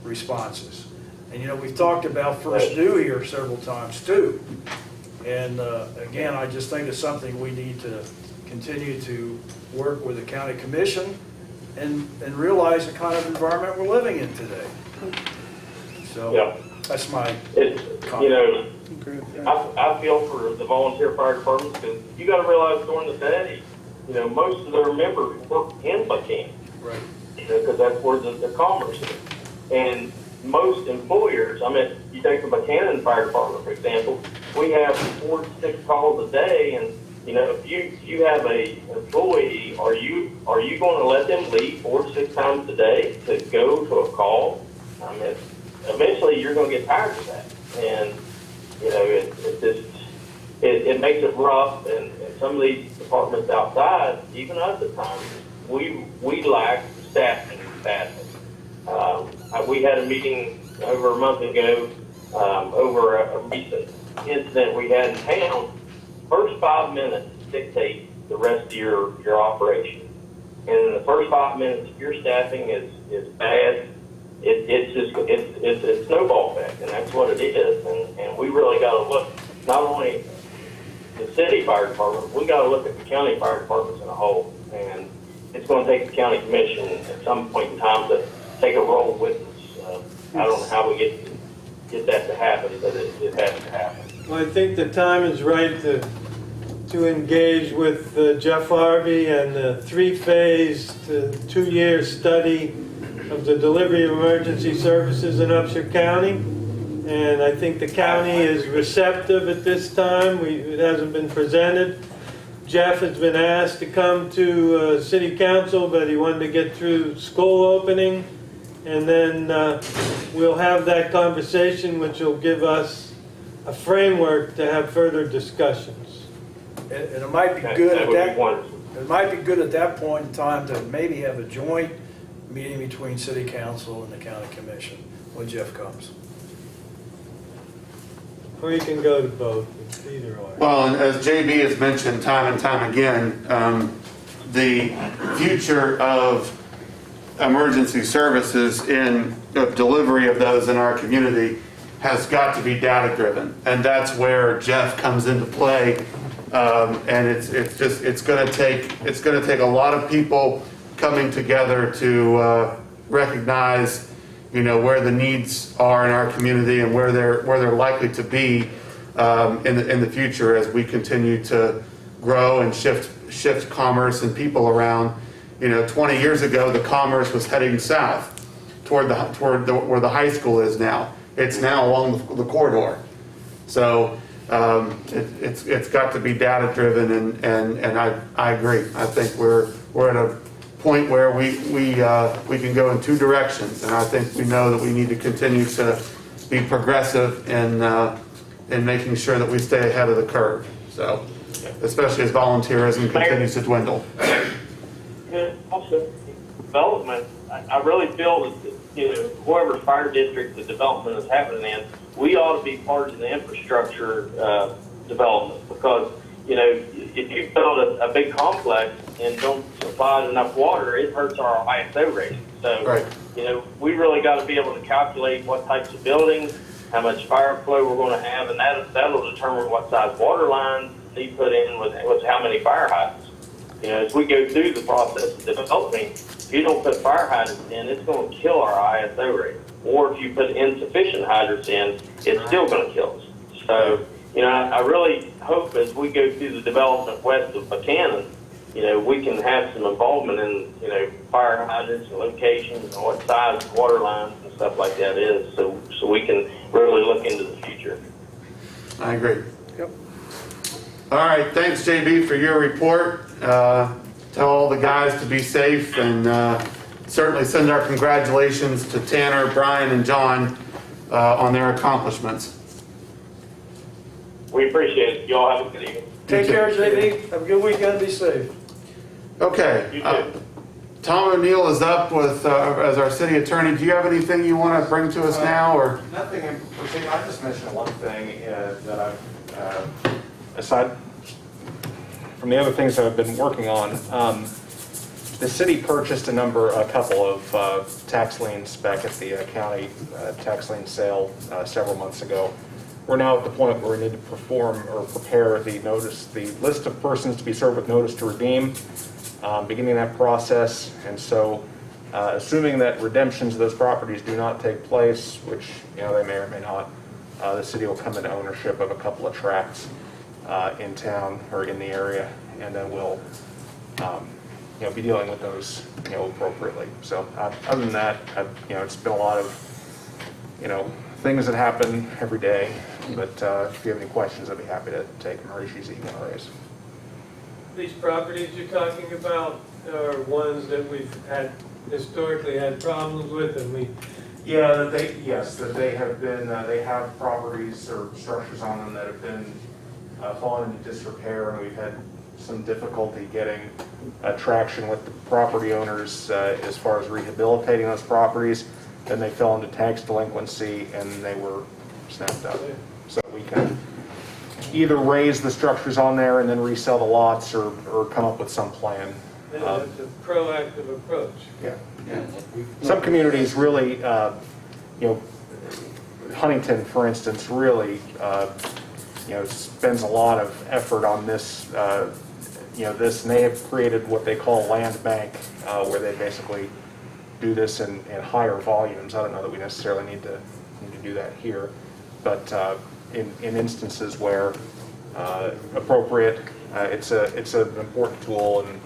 responses. And you know, we've talked about First Due here several times too. And again, I just think it's something we need to continue to work with the county commission and realize the kind of environment we're living in today. So Yeah. that's my You know, I feel for the volunteer fire departments because you got to realize during the day, you know, most of their members work in Buckhannon. Right. You know, because that's where the commerce is. And most employers, I mean, you take the Buckhannon Fire Department, for example, we have 4 to 6 calls a day, and you know, if you have a employee, are you going to let them leave 4 to 6 times a day to go to a call? I mean, eventually you're going to get tired of that, and you know, it makes it rough. And some of these departments outside, even us at times, we lack staffing badly. We had a meeting over a month ago over a recent incident we had in town, first 5 minutes dictate the rest of your operation. And in the first 5 minutes, if your staffing is bad, it's a snowball effect, and that's what it is. And we really got to look, not only the city fire department, we got to look at the county fire departments in a whole. And it's going to take the county commission at some point in time to take a role with us. I don't know how we get that to happen, but it has to happen. Well, I think the time is right to engage with Jeff Harvey and the three-phase, 2-year study of the delivery of emergency services in Upshur County. And I think the county is receptive at this time. It hasn't been presented. Jeff has been asked to come to city council, but he wanted to get through school opening. And then we'll have that conversation, which will give us a framework to have further discussions. And it might be good at that. It might be good at that point in time to maybe have a joint meeting between city council and the county commission when Jeff comes. Or you can go to both, either or. Well, and as JB has mentioned time and time again, the future of emergency services of delivery of those in our community has got to be data driven, and that's where Jeff comes into play. And it's going to take a lot of people coming together to recognize, where the needs are in our community and where they're likely to be in the future as we continue to grow and shift commerce and people around. 20 years ago, the commerce was heading south toward where the high school is now. It's now along the corridor. So it's got to be data driven, and I agree. I think we're at a point where we can go in two directions, and I think we know that we need to continue to be progressive in making sure that we stay ahead of the curve. So, especially as volunteerism continues to dwindle. Also, development. I really feel that whoever fire district the development is happening in, we ought to be part of the infrastructure development, because if you build a big complex and don't supply enough water, it hurts our ISO rating. So, right. We really got to be able to calculate what types of buildings, how much fire flow we're going to have, and that'll determine what size water lines need put in with how many fire hydrants. As we go through the process of developing, if you don't put fire hydrants in, it's going to kill our ISO rating. Or if you put insufficient hydrants in, it's still going to kill us. So, I really hope as we go through the development west of Buckhannon, we can have some involvement in, fire hydrants and locations and what size water lines and stuff like that is, so we can really look into the future. I agree. Yep. All right, thanks JB for your report. Tell all the guys to be safe, and certainly send our congratulations to Tanner, Brian, and John on their accomplishments. We appreciate it. You all have a good evening. Take care, JD. Have a good weekend. Be safe. Okay. You too. Tom O'Neill is up with as our city attorney. Do you have anything you want to bring to us now, or nothing in particular? I just mentioned one thing that I've aside from the other things that I've been working on. The city purchased a couple of tax liens back at the county tax lien sale several months ago. We're now at the point where we need to prepare the list of persons to be served with notice to redeem, beginning that process. And so, assuming that redemptions of those properties do not take place, which they may or may not, the city will come into ownership of a couple of tracts in town or in the area, and then we'll be dealing with those appropriately. So other than that, it's been a lot of things that happen every day. But if you have any questions, I'd be happy to take them, or issues that you want to raise. These properties you're talking about are ones that we've historically had problems with, and that they have been, they have properties or structures on them that have been fallen into disrepair, and we've had some difficulty getting traction with the property owners as far as rehabilitating those properties. Then they fell into tax delinquency and they were snapped up. So we can either raise the structures on there and then resell the lots, or come up with some plan. It's a proactive approach. Yeah. Some communities really, Huntington, for instance, really, spends a lot of effort on this, this, and they have created what they call a land bank, where they basically do this in higher volumes. I don't know that we necessarily need to do that here, but in instances where appropriate, it's an important tool, and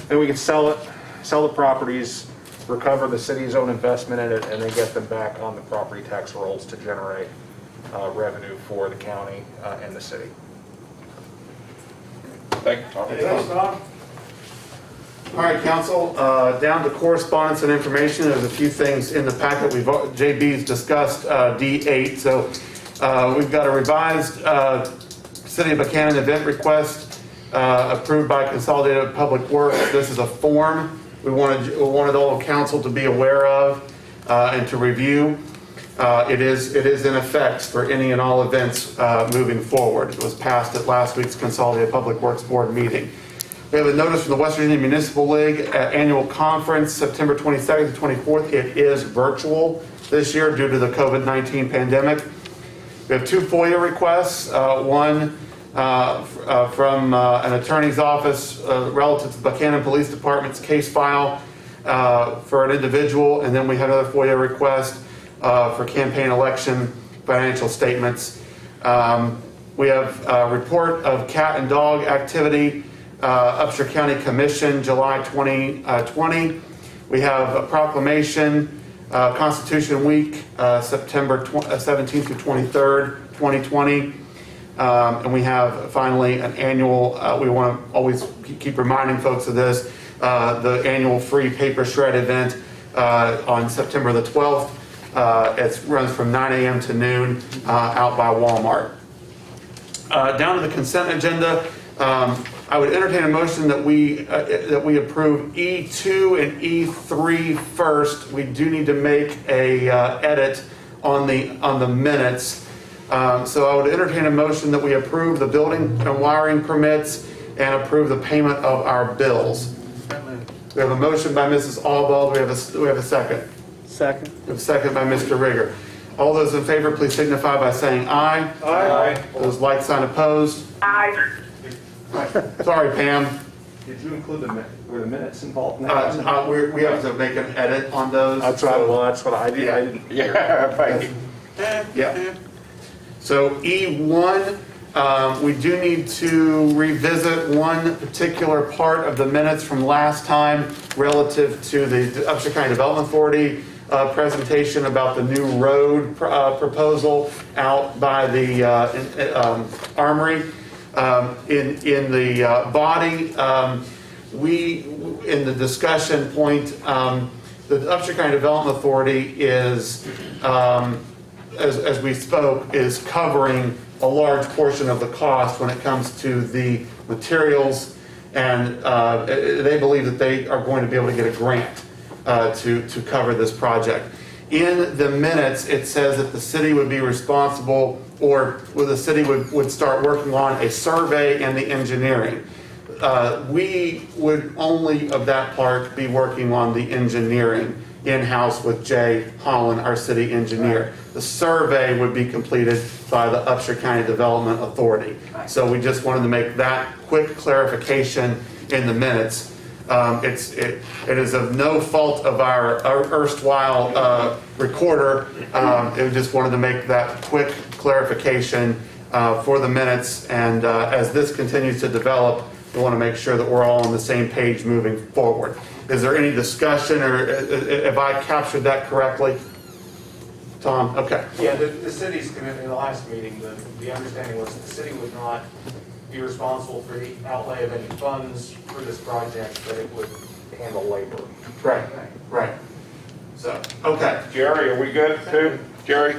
then we can sell the properties, recover the city's own investment in it, and then get them back on the property tax rolls to generate revenue for the county and the city. Thank you, Tom. Thanks, Tom. All right, council, down to correspondence and information. There's a few things in the packet. JB's discussed D8. So we've got a revised City of Buckhannon event request approved by Consolidated Public Works. This is a form we wanted all council to be aware of and to review. It is in effect for any and all events moving forward. It was passed at last week's Consolidated Public Works Board meeting. We have a notice from the West Virginia Municipal League annual conference, September 22nd to 24th. It is virtual this year due to the COVID-19 pandemic. We have two FOIA requests, one from an attorney's office relative to the Buckhannon Police Department's case file for an individual, and then we have another FOIA request for campaign election financial statements. We have a report of cat and dog activity, Upshur County Commission, July 2020. We have a proclamation, Constitution Week, September 17th to 23rd, 2020. And we have finally an annual, we want to always keep reminding folks of this, the annual free paper shred event on September the 12th. It runs from 9 a.m. to noon out by Walmart. Down to the consent agenda, I would entertain a motion that we approve E2 and E3 first. We do need to make a edit on the minutes. So I would entertain a motion that we approve the building and wiring permits and approve the payment of our bills. We have a motion by Mrs. Albald. We have a second. Second. We have a second by Mr. Rigger. All those in favor, please signify by saying aye. Aye. Those like sign opposed. Aye. Sorry, Pam. Did you include were the minutes involved in that? We have to make an edit on those. That's what I did. I didn't. Yeah, right. Yeah. So E1, we do need to revisit one particular part of the minutes from last time relative to the Upshur County Development Authority presentation about the new road proposal out by the Armory. In the body, in the discussion point, the Upshur County Development Authority is, as we spoke, is covering a large portion of the cost when it comes to the materials, and they believe that they are going to be able to get a grant to cover this project. In the minutes, it says that the city would be responsible, or the city would start working on a survey and the engineering. We would only, of that part, be working on the engineering in-house with Jay Holland, our city engineer. The survey would be completed by the Upshur County Development Authority. So we just wanted to make that quick clarification in the minutes. It is of no fault of our erstwhile recorder. We just wanted to make that quick clarification for the minutes. And as this continues to develop, we want to make sure that we're all on the same page moving forward. Is there any discussion, or have I captured that correctly? Tom? Okay. Yeah, the city's commitment in the last meeting, the understanding was that the city would not be responsible for the outlay of any funds for this project, but it would handle labor. Right, right. So, okay. Jerry, are we good too? Jerry?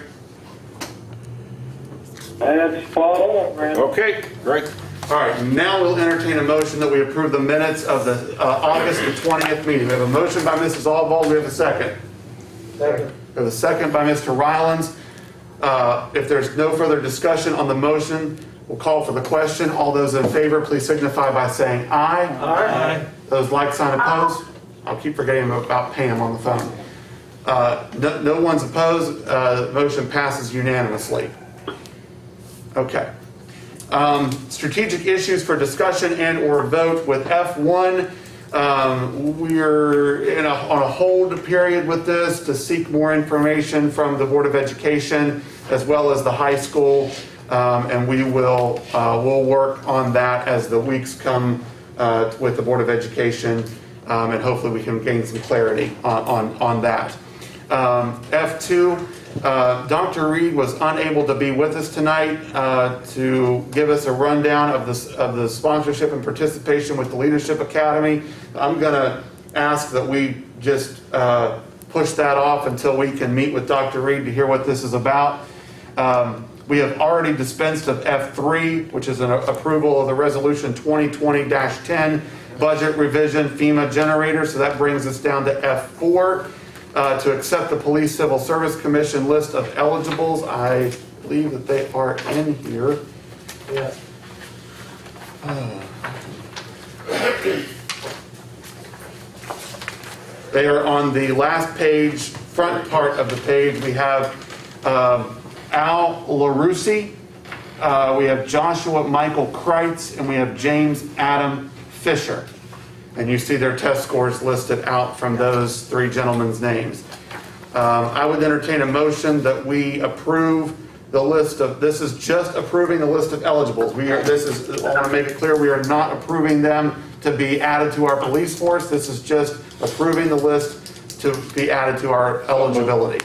That's spot on, man. Okay, great. All right, now we'll entertain a motion that we approve the minutes of the August the 20th meeting. We have a motion by Mrs. Albald. We have a second. Second. We have a second by Mr. Rylands. If there's no further discussion on the motion, we'll call for the question. All those in favor, please signify by saying aye. Aye. Those like sign opposed? I'll keep forgetting about Pam on the phone. No one's opposed. Motion passes unanimously. Okay. Strategic issues for discussion and or vote with F1. We're on a hold period with this to seek more information from the Board of Education as well as the high school. And we'll work on that as the weeks come with the Board of Education. And hopefully we can gain some clarity on that. F2, Dr. Reed was unable to be with us tonight to give us a rundown of the sponsorship and participation with the Leadership Academy. I'm going to ask that we just push that off until we can meet with Dr. Reed to hear what this is about. We have already dispensed of F3, which is an approval of the Resolution 2020-10 budget revision FEMA generator. So that brings us down to F4. To accept the Police Civil Service Commission list of eligibles. I believe that they are in here. Yeah. They are on the last page, front part of the page. We have Al LaRusi, we have Joshua Michael Kreitz, and we have James Adam Fisher. And you see their test scores listed out from those three gentlemen's names. I would entertain a motion that we approve the list of, this is just approving the list of eligibles. I want to make it clear, we are not approving them to be added to our police force. This is just approving the list to be added to our eligibility.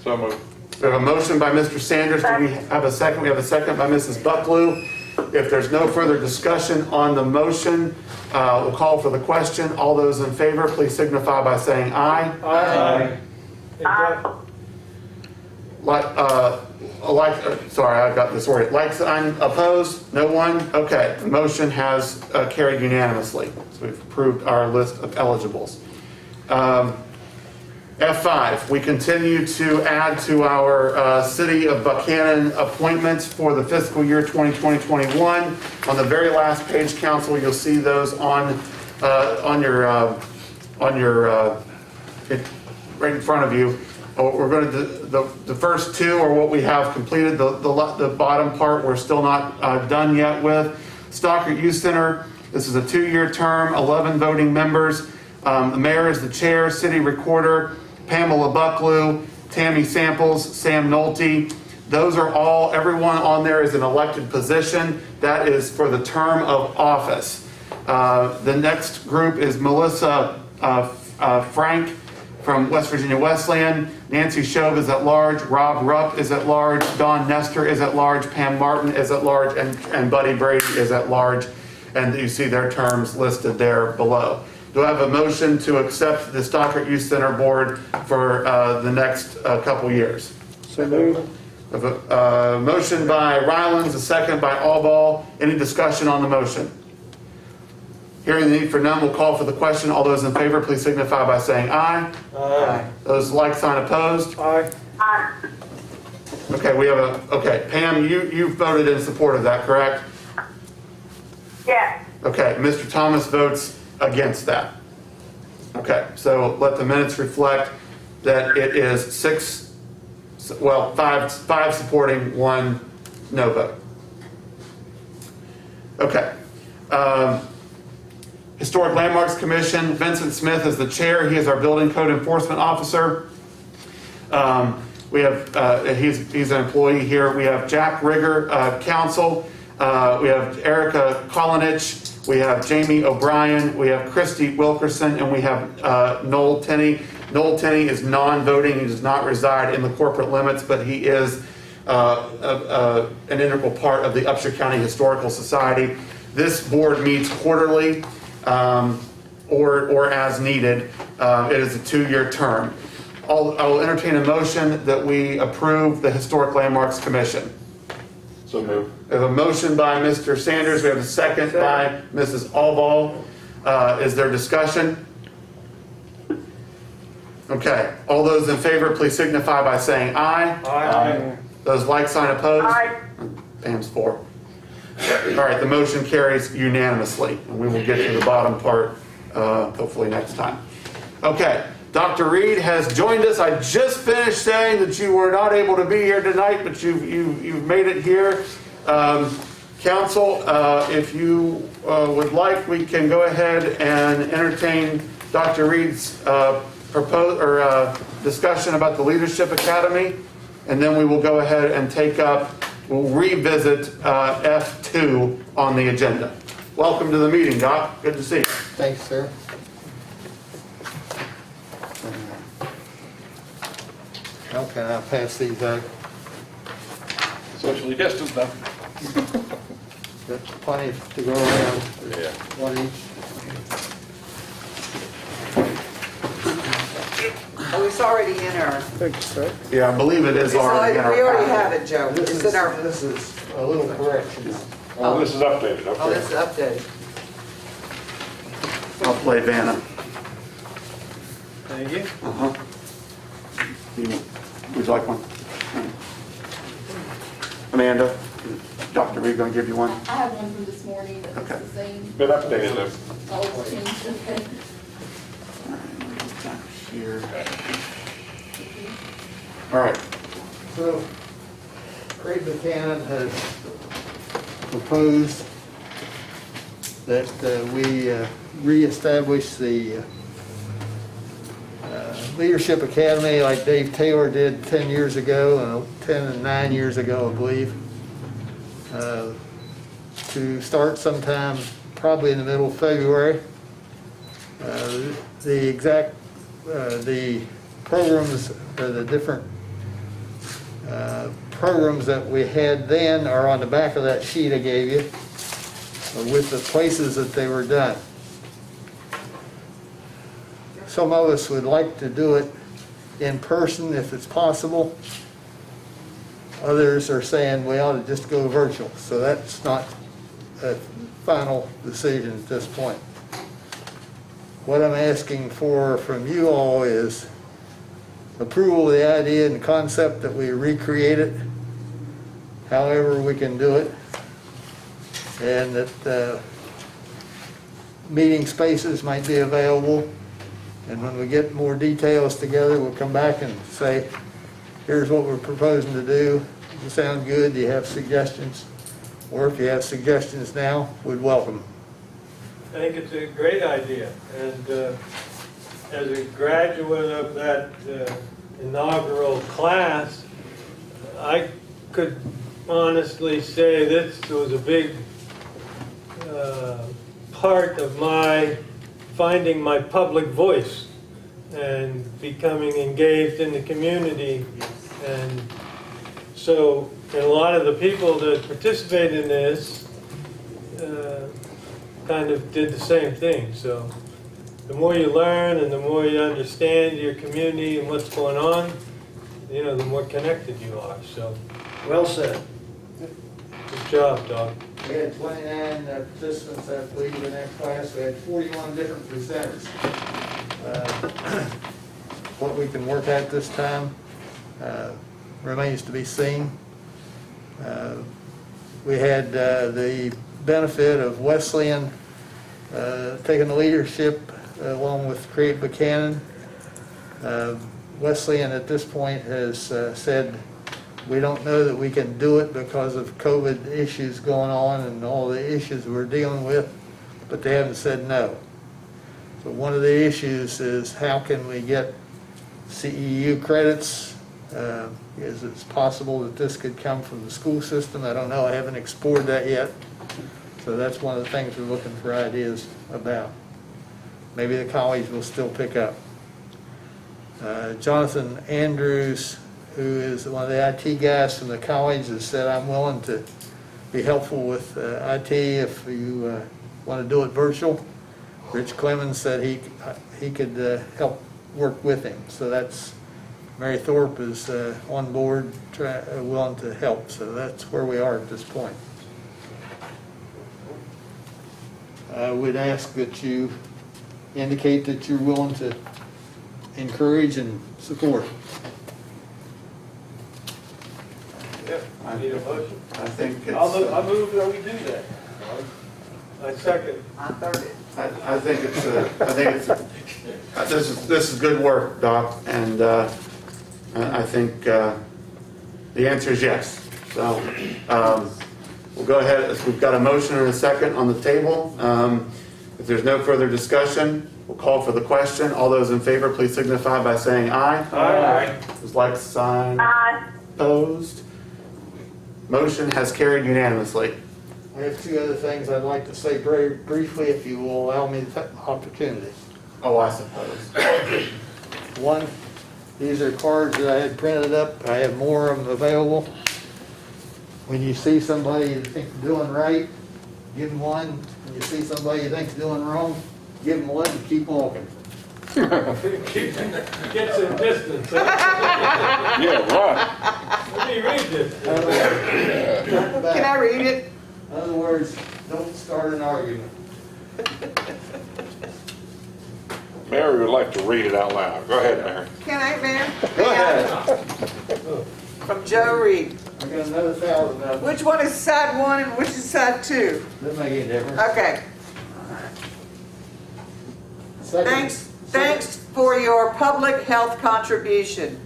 So moved. We have a motion by Mr. Sanders. Do we have a second? We have a second by Mrs. Bucklew. If there's no further discussion on the motion, we'll call for the question. All those in favor, please signify by saying aye. Aye. Sorry, I got this ordered. Like sign opposed? No one? Okay, the motion has carried unanimously. So we've approved our list of eligibles. F5, we continue to add to our City of Buckhannon appointments for the fiscal year 2020-21. On the very last page, Council, you'll see those on your right in front of you. We're going to the first two are what we have completed. The bottom part we're still not done yet with. Stockard Youth Center. This is a 2-year term, 11 voting members. The mayor is the chair, city recorder, Pamela Bucklew, Tammy Samples, Sam Nolte. Those are all, everyone on there is an elected position. That is for the term of office. The next group is Melissa Frank from West Virginia Wesleyan. Nancy Shove is at large. Rob Rupp is at large. Don Nestor is at large. Pam Martin is at large. And Buddy Brady is at large. And you see their terms listed there below. Do I have a motion to accept the Stockard Youth Center Board for the next couple years? So moved. A motion by Rylands, a second by Allball. Any discussion on the motion? Hearing the need for none, we'll call for the question. All those in favor, please signify by saying aye. Aye. Those like sign opposed? Aye. Okay, we have okay, Pam, you voted in support of that, correct? Yes. Okay, Mr. Thomas votes against that. Okay, so let the minutes reflect that it is five supporting, 1 no vote. Okay. Historic Landmarks Commission, Vincent Smith is the chair. He is our building code enforcement officer. We have, he's an employee here. We have Jack Rigger, counsel. We have Erica Kolinich. We have Jamie O'Brien. We have Christy Wilkerson, and we have Noel Tenney. Noel Tenney is non-voting. He does not reside in the corporate limits, but he is an integral part of the Upshur County Historical Society. This board meets quarterly or as needed. It is a 2-year term. I will entertain a motion that we approve the Historic Landmarks Commission. So moved. We have a motion by Mr. Sanders. We have a second by Mrs. Allball. Is there discussion? Okay. All those in favor, please signify by saying aye. Aye. Those like sign opposed? Aye. Pam's for. All right, the motion carries unanimously, and we will get to the bottom part hopefully next time. Okay, Dr. Reed has joined us. I just finished saying that you were not able to be here tonight, but you've made it here. Council, if you would like, we can go ahead and entertain Dr. Reed's discussion about the Leadership Academy, and then we will go ahead and we'll revisit F2 on the agenda. Welcome to the meeting, Doc. Good to see you. Thanks, sir. How can I pass these out? Socially distanced now. Got plenty to go around. Yeah. One each. Oh, it's already in our, Thanks, sir. Yeah, I believe it is already in our we already packet. have it, Joe. It's in our, This is a little correction. Oh, this is updated, oh, okay. this is updated. I'll play Vanna. Thank you. Uh-huh. Would you like one? Amanda, Dr. Reed going to give you one? I have one from this morning that's Okay. the same. Been updated though. Oh, it's changed, okay. Here. All right. So, Craig Buckhannon has proposed that we reestablish the Leadership Academy like Dave Taylor did 10 years ago, 10 and 9 years ago, I believe, to start sometime probably in the middle of February. The programs, or the different programs that we had then are on the back of that sheet I gave you with the places that they were done. Some of us would like to do it in person if it's possible. Others are saying we ought to just go virtual. So that's not a final decision at this point. What I'm asking for from you all is approval of the idea and concept that we recreate it however we can do it, and that meeting spaces might be available. And when we get more details together, we'll come back and say, here's what we're proposing to do. Does it sound good? Do you have suggestions? Or if you have suggestions now, we'd welcome them. I think it's a great idea, and as a graduate of that inaugural class, I could honestly say this was a big part of my finding my public voice and becoming engaged in the community. And so, and a lot of the people that participate in this kind of did the same thing. So the more you learn and the more you understand your community and what's going on, you know, the more connected you are. So Well said. good job, Doc. We had 29 participants, I believe, in that class. We had 41 different presenters. What we can work at this time remains to be seen. We had the benefit of Wesleyan taking the leadership along with Craig Buckhannon. Wesleyan at this point has said, we don't know that we can do it because of COVID issues going on and all the issues we're dealing with, but they haven't said no. So one of the issues is how can we get CEU credits? Is it possible that this could come from the school system? I don't know. I haven't explored that yet. So that's one of the things we're looking for ideas about. Maybe the college will still pick up. Jonathan Andrews, who is one of the IT guys from the college, has said, I'm willing to be helpful with IT if you want to do it virtual. Rich Clemens said he could help work with him. So that's, Mary Thorpe is on board, willing to help. So that's where we are at this point. I would ask that you indicate that you're willing to encourage and support. Yeah, need a motion? I think it's, I move that we do that. I second. I third it. I think this is good work, Doc, and I think the answer is yes. So we'll go ahead, we've got a motion and a second on the table. If there's no further discussion, we'll call for the question. All those in favor, please signify by saying aye. Aye. Those like sign. Aye. Opposed? Motion has carried unanimously. I have two other things I'd like to say very briefly, if you will allow me the opportunity. Oh, I suppose. One, these are cards that I had printed up. I have more of them available. When you see somebody you think is doing right, give them one. When you see somebody you think is doing wrong, give them one and keep walking. Get some distance. Huh? Yeah, right. Let me read this. Can I read it? In other words, don't start an argument. Mary would like to read it out loud. Go ahead, Mary. Can I, Mayor? Go ahead. From Joe Reed. I got another 1,000 of them. Which one is side one and which is side two? Doesn't make any difference. Okay. Second, Thanks for your public health contribution.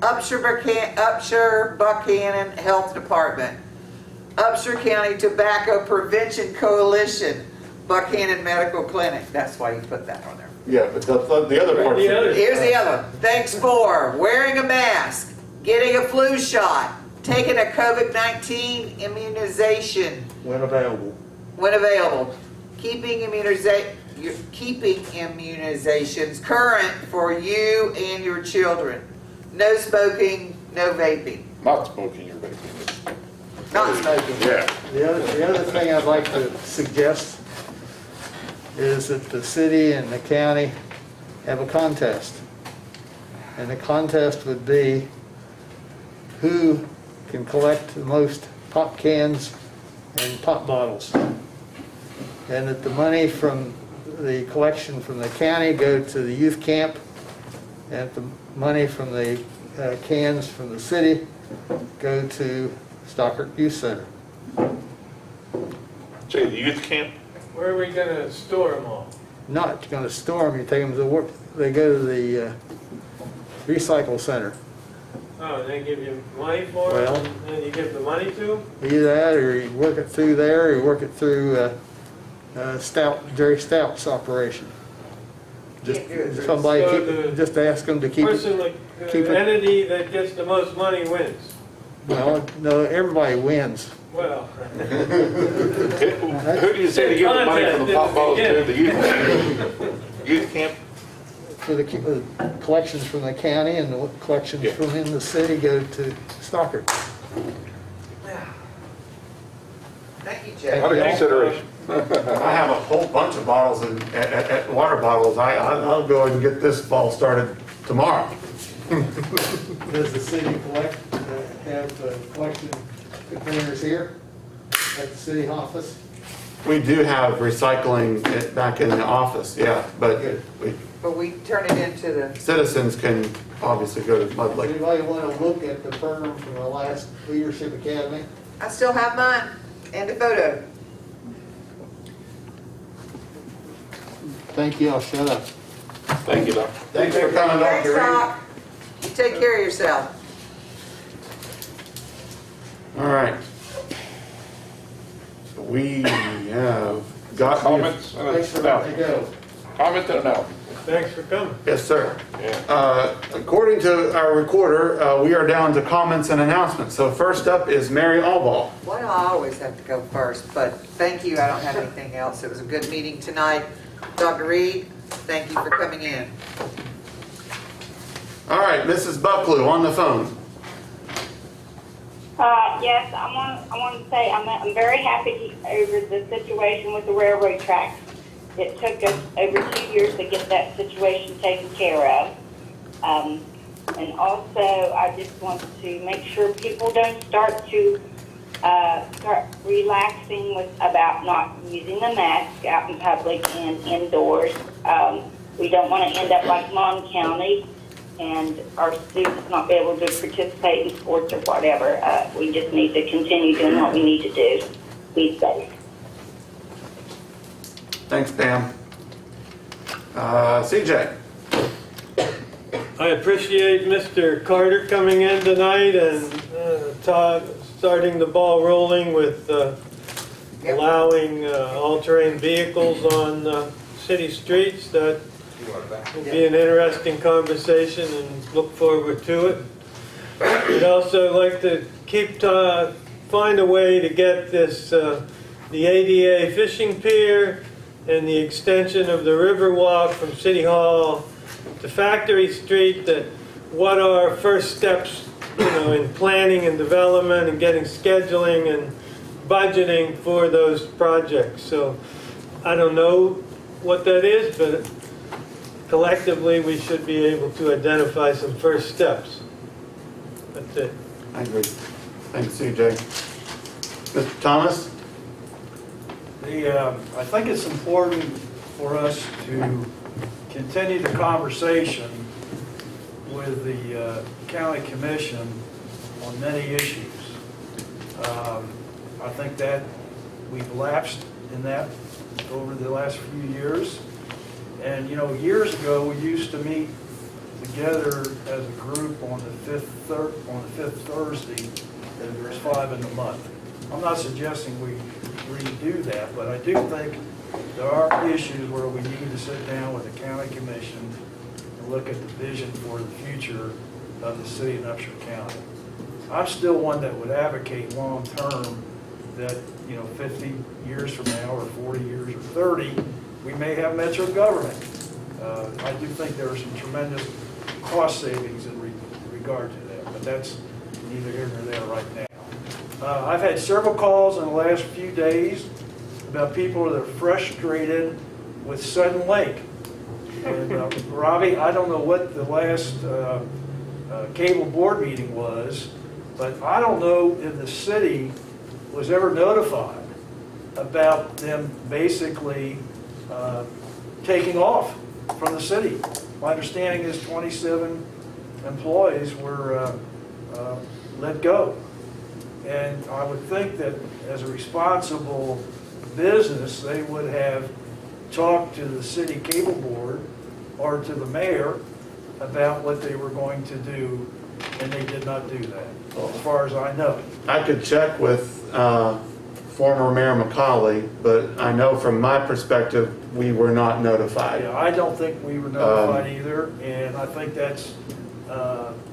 Upshur Buckhannon Health Department. Upshur County Tobacco Prevention Coalition. Buckhannon Medical Clinic. That's why you put that on there. Yeah, but the other part. The other. Here's the other one. Thanks for wearing a mask, getting a flu shot, taking a COVID-19 immunization when available. when available, keeping immunizations current for you and your children. No smoking, no vaping. Not smoking your vaping. Not smoking. Yeah. The other thing I'd like to suggest is that the city and the county have a contest. And the contest would be who can collect the most pop cans and pop bottles. And that the money from the collection from the county go to the youth camp, and the money from the cans from the city go to Stockard Youth Center. Say the youth camp? Where are we gonna store them all? Not going to store them, you take them to work, they go to the recycle center. Oh, and they give you money for Well- it, and you give the money to them? Either that, or you work it through there, or you work it through Jerry Stout's operation. Just Can't do it through- somebody, So just ask them to keep Person, it. the keep it- entity that gets the most money wins. Well, no, everybody wins. Well, Who do you say to give the money for the pop bottles to? The youth camp? For the collections from the county and the collections Yeah. from in the city go to Stockard. Thank you, Jay. Under consideration. I have a whole bunch of bottles at water bottles. I'll go ahead and get this ball started tomorrow. Does the city have collection containers here at the city office? We do have recycling back in the office, yeah, but But we turn it into the, citizens can obviously go to Mud Does Lake. anybody want to look at the program from the last Leadership Academy? I still have mine and the photo. Thank you, I'll shut up. Thank you, Doc. Thanks for coming, Thanks, Dr. Reed. Doc. You take care of yourself. All right. We have got. Comments? Thanks for No. letting me go. Comment or no? thanks for coming. Yes, sir. Yeah. According to our recorder, we are down to comments and announcements. So first up is Mary Allball. Well, I always have to go first, but thank you. I don't have anything else. It was a good meeting tonight. Dr. Reed, thank you for coming in. All right, Mrs. Bucklew on the phone. Yes, I want to say I'm very happy over the situation with the railroad tracks. It took us over 2 years to get that situation taken care of. And also, I just want to make sure people don't start relaxing about not using the mask out in public and indoors. We don't want to end up like Mon County and our students not be able to participate in sports or whatever. We just need to continue doing what we need to do. Be safe. Thanks, Pam. CJ? I appreciate Mr. Carter coming in tonight and starting the ball rolling with allowing all-terrain vehicles on city streets. That will be an interesting conversation and look forward to it. I'd also like to find a way to get this the ADA fishing pier and the extension of the Riverwalk from City Hall to Factory Street. That what are first steps, in planning and development and getting scheduling and budgeting for those projects. So I don't know what that is, but collectively we should be able to identify some first steps. That's it. I agree. Thanks, CJ. Mr. Thomas? I think it's important for us to continue the conversation with the county commission on many issues. I think that we've lapsed in that over the last few years. And years ago we used to meet together as a group on the fifth Thursday, and there's 5 in the month. I'm not suggesting we redo that, but I do think there are issues where we need to sit down with the county commission and look at the vision for the future of the city of Upshur County. I'm still one that would advocate long term that 50 years from now or 40 years or 30, we may have metro government. I do think there are some tremendous cost savings in regard to that, but that's neither here nor there right now. I've had several calls in the last few days about people that are frustrated with Sudden Lake. And Robbie, I don't know what the last cable board meeting was, but I don't know if the city was ever notified about them basically taking off from the city. My understanding is 27 employees were let go. And I would think that as a responsible business, they would have talked to the city cable board or to the mayor about what they were going to do, and they did not do that, as far as I know. I could check with former Mayor McCauley, but I know from my perspective, we were not notified. Yeah, I don't think we were notified either, and I think that's...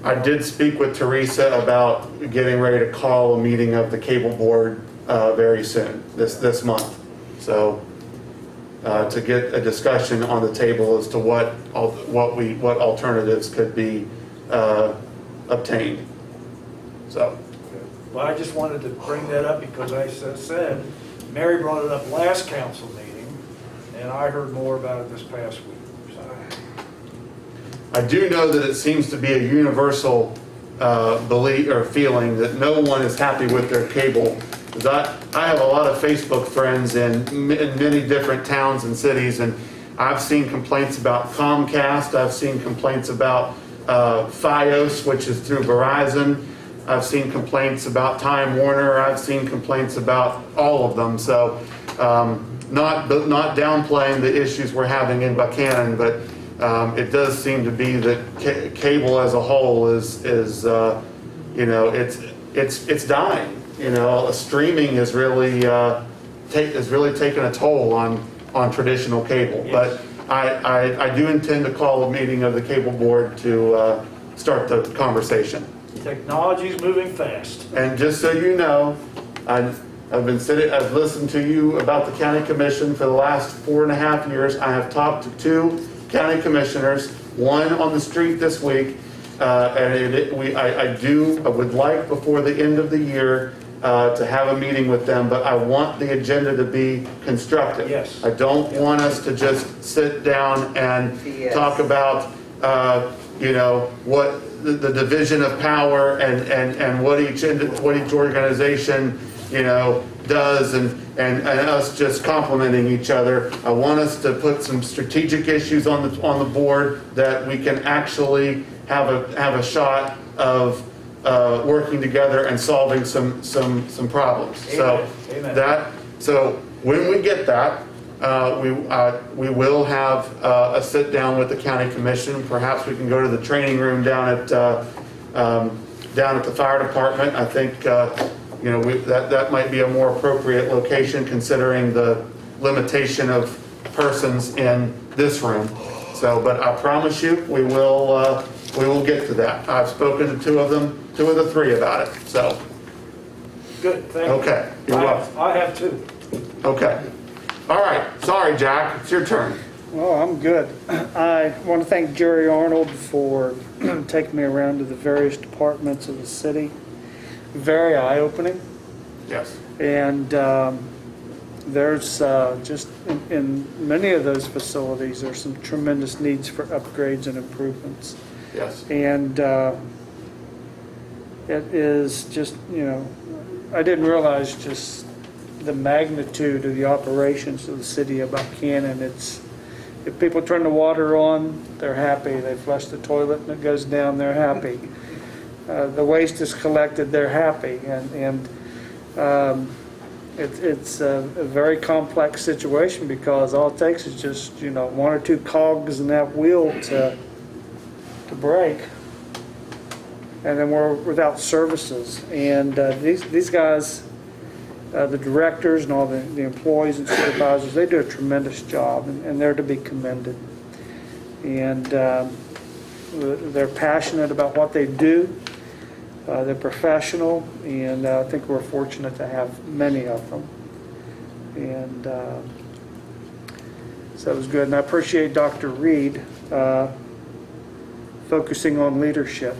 I did speak with Teresa about getting ready to call a meeting of the cable board very soon, this month. So to get a discussion on the table as to what alternatives could be obtained. So. Well, I just wanted to bring that up because I said, Mary brought it up last council meeting, and I heard more about it this past week. I do know that it seems to be a universal belief or feeling that no one is happy with their cable. I have a lot of Facebook friends in many different towns and cities, and I've seen complaints about Comcast. I've seen complaints about Fios, which is through Verizon. I've seen complaints about Time Warner. I've seen complaints about all of them. So not downplaying the issues we're having in Buckhannon, but it does seem to be that cable as a whole is it's dying. Streaming is really taking a toll on traditional cable. Yes. But I do intend to call a meeting of the cable board to start the conversation. Technology's moving fast. And just so you know, I've listened to you about the county commission for the last 4.5 years. I have talked to 2 county commissioners, one on the street this week, and I would like before the end of the year to have a meeting with them, but I want the agenda to be constructive. Yes. I don't want us to just sit down and talk about what the division of power and what each organization does and us just complimenting each other. I want us to put some strategic issues on the board that we can actually have a shot of working together and solving some problems. So Amen. so when we get that, we will have a sit down with the county commission. Perhaps we can go to the training room down at the fire department. I think that might be a more appropriate location considering the limitation of persons in this room. So, but I promise you, we will get to that. I've spoken to two of the three about it. So, Good, thank you. okay, you're welcome. I have two. Okay. All right. Sorry, Jack. It's your turn. Well, I'm good. I want to thank Jerry Arnold for taking me around to the various departments of the city. Very eye-opening. Yes. And there's just in many of those facilities, there's some tremendous needs for upgrades and improvements. Yes. And it is just, I didn't realize just the magnitude of the operations of the city of Buckhannon. If people turn the water on, they're happy. They flush the toilet and it goes down, they're happy. The waste is collected, they're happy. And it's a very complex situation because all it takes is just, one or two cogs in that wheel to break. And then we're without services. And these guys, the directors and all the employees and supervisors, they do a tremendous job, and they're to be commended. And they're passionate about what they do. They're professional, and I think we're fortunate to have many of them. And so it was good. And I appreciate Dr. Reed focusing on leadership.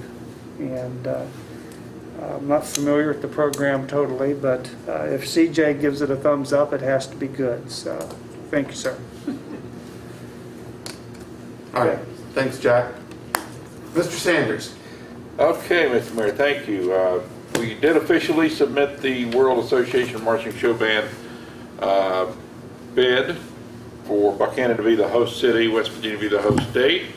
And I'm not familiar with the program totally, but if CJ gives it a thumbs up, it has to be good. So thank you, sir. All right. Thanks, Jack. Mr. Sanders. Okay, Mr. Mayor, thank you. We did officially submit the World Association of Marching Show Band bid for Buckhannon to be the host city, West Virginia to be the host state.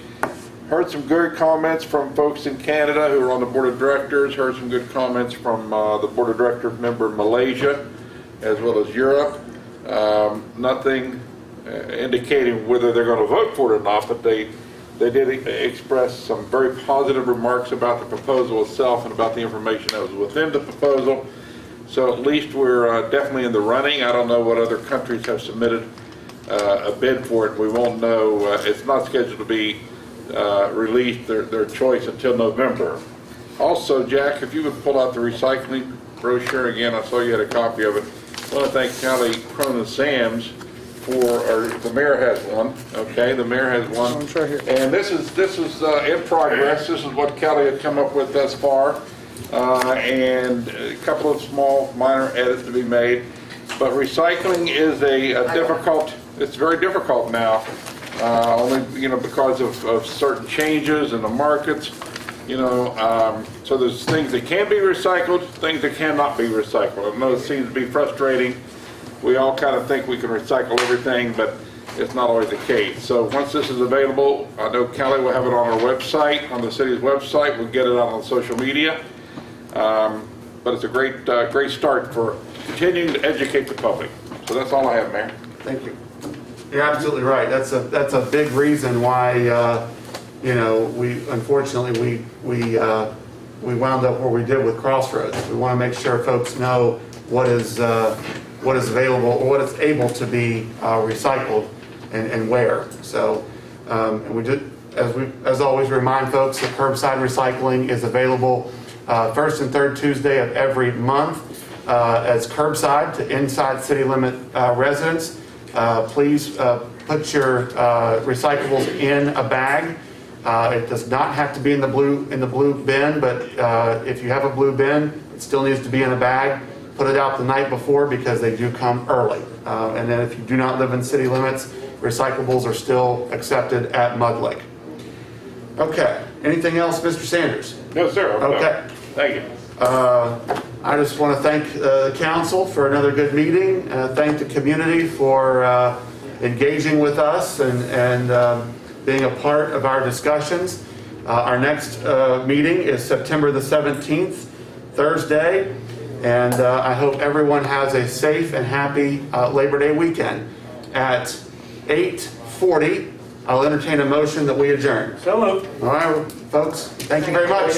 Heard some good comments from folks in Canada who are on the board of directors. Heard some good comments from the board of directors member in Malaysia, as well as Europe. Nothing indicating whether they're going to vote for it or not, but they did express some very positive remarks about the proposal itself and about the information that was within the proposal. So at least we're definitely in the running. I don't know what other countries have submitted a bid for it. We won't know. It's not scheduled to be released, their choice, until November. Also, Jack, if you would pull out the recycling brochure again, I saw you had a copy of it. I want to thank Callie Cronin Sams or the mayor has one. Okay, the mayor has one. It's right here. And this is in progress. This is what Kelly had come up with thus far, and a couple of small minor edits to be made. But recycling is a difficult. It's very difficult now, only because of certain changes in the markets. So there's things that can be recycled, things that cannot be recycled. I know it seems to be frustrating. We all kind of think we can recycle everything, but it's not always the case. So once this is available, I know Kelly will have it on our website, on the city's website. We'll get it out on social media. But it's a great start for continuing to educate the public. So that's all I have, Mayor. Thank you. You're absolutely right. That's a big reason why we unfortunately we wound up where we did with Crossroads. We want to make sure folks know what is available or what is able to be recycled and where. So and we did, as always, remind folks that curbside recycling is available first and third Tuesday of every month as curbside to inside city limit residents. Please put your recyclables in a bag. It does not have to be in the blue bin, but if you have a blue bin, it still needs to be in a bag. Put it out the night before because they do come early. And then if you do not live in city limits, recyclables are still accepted at Mud Lake. Okay. Anything else, Mr. Sanders? No, sir. Okay. Thank you. I just want to thank the council for another good meeting. Thank the community for engaging with us and being a part of our discussions. Our next meeting is September the 17th, Thursday, and I hope everyone has a safe and happy Labor Day weekend. At 8:40, I'll entertain a motion that we adjourn. So moved. All right, folks, thank you very much.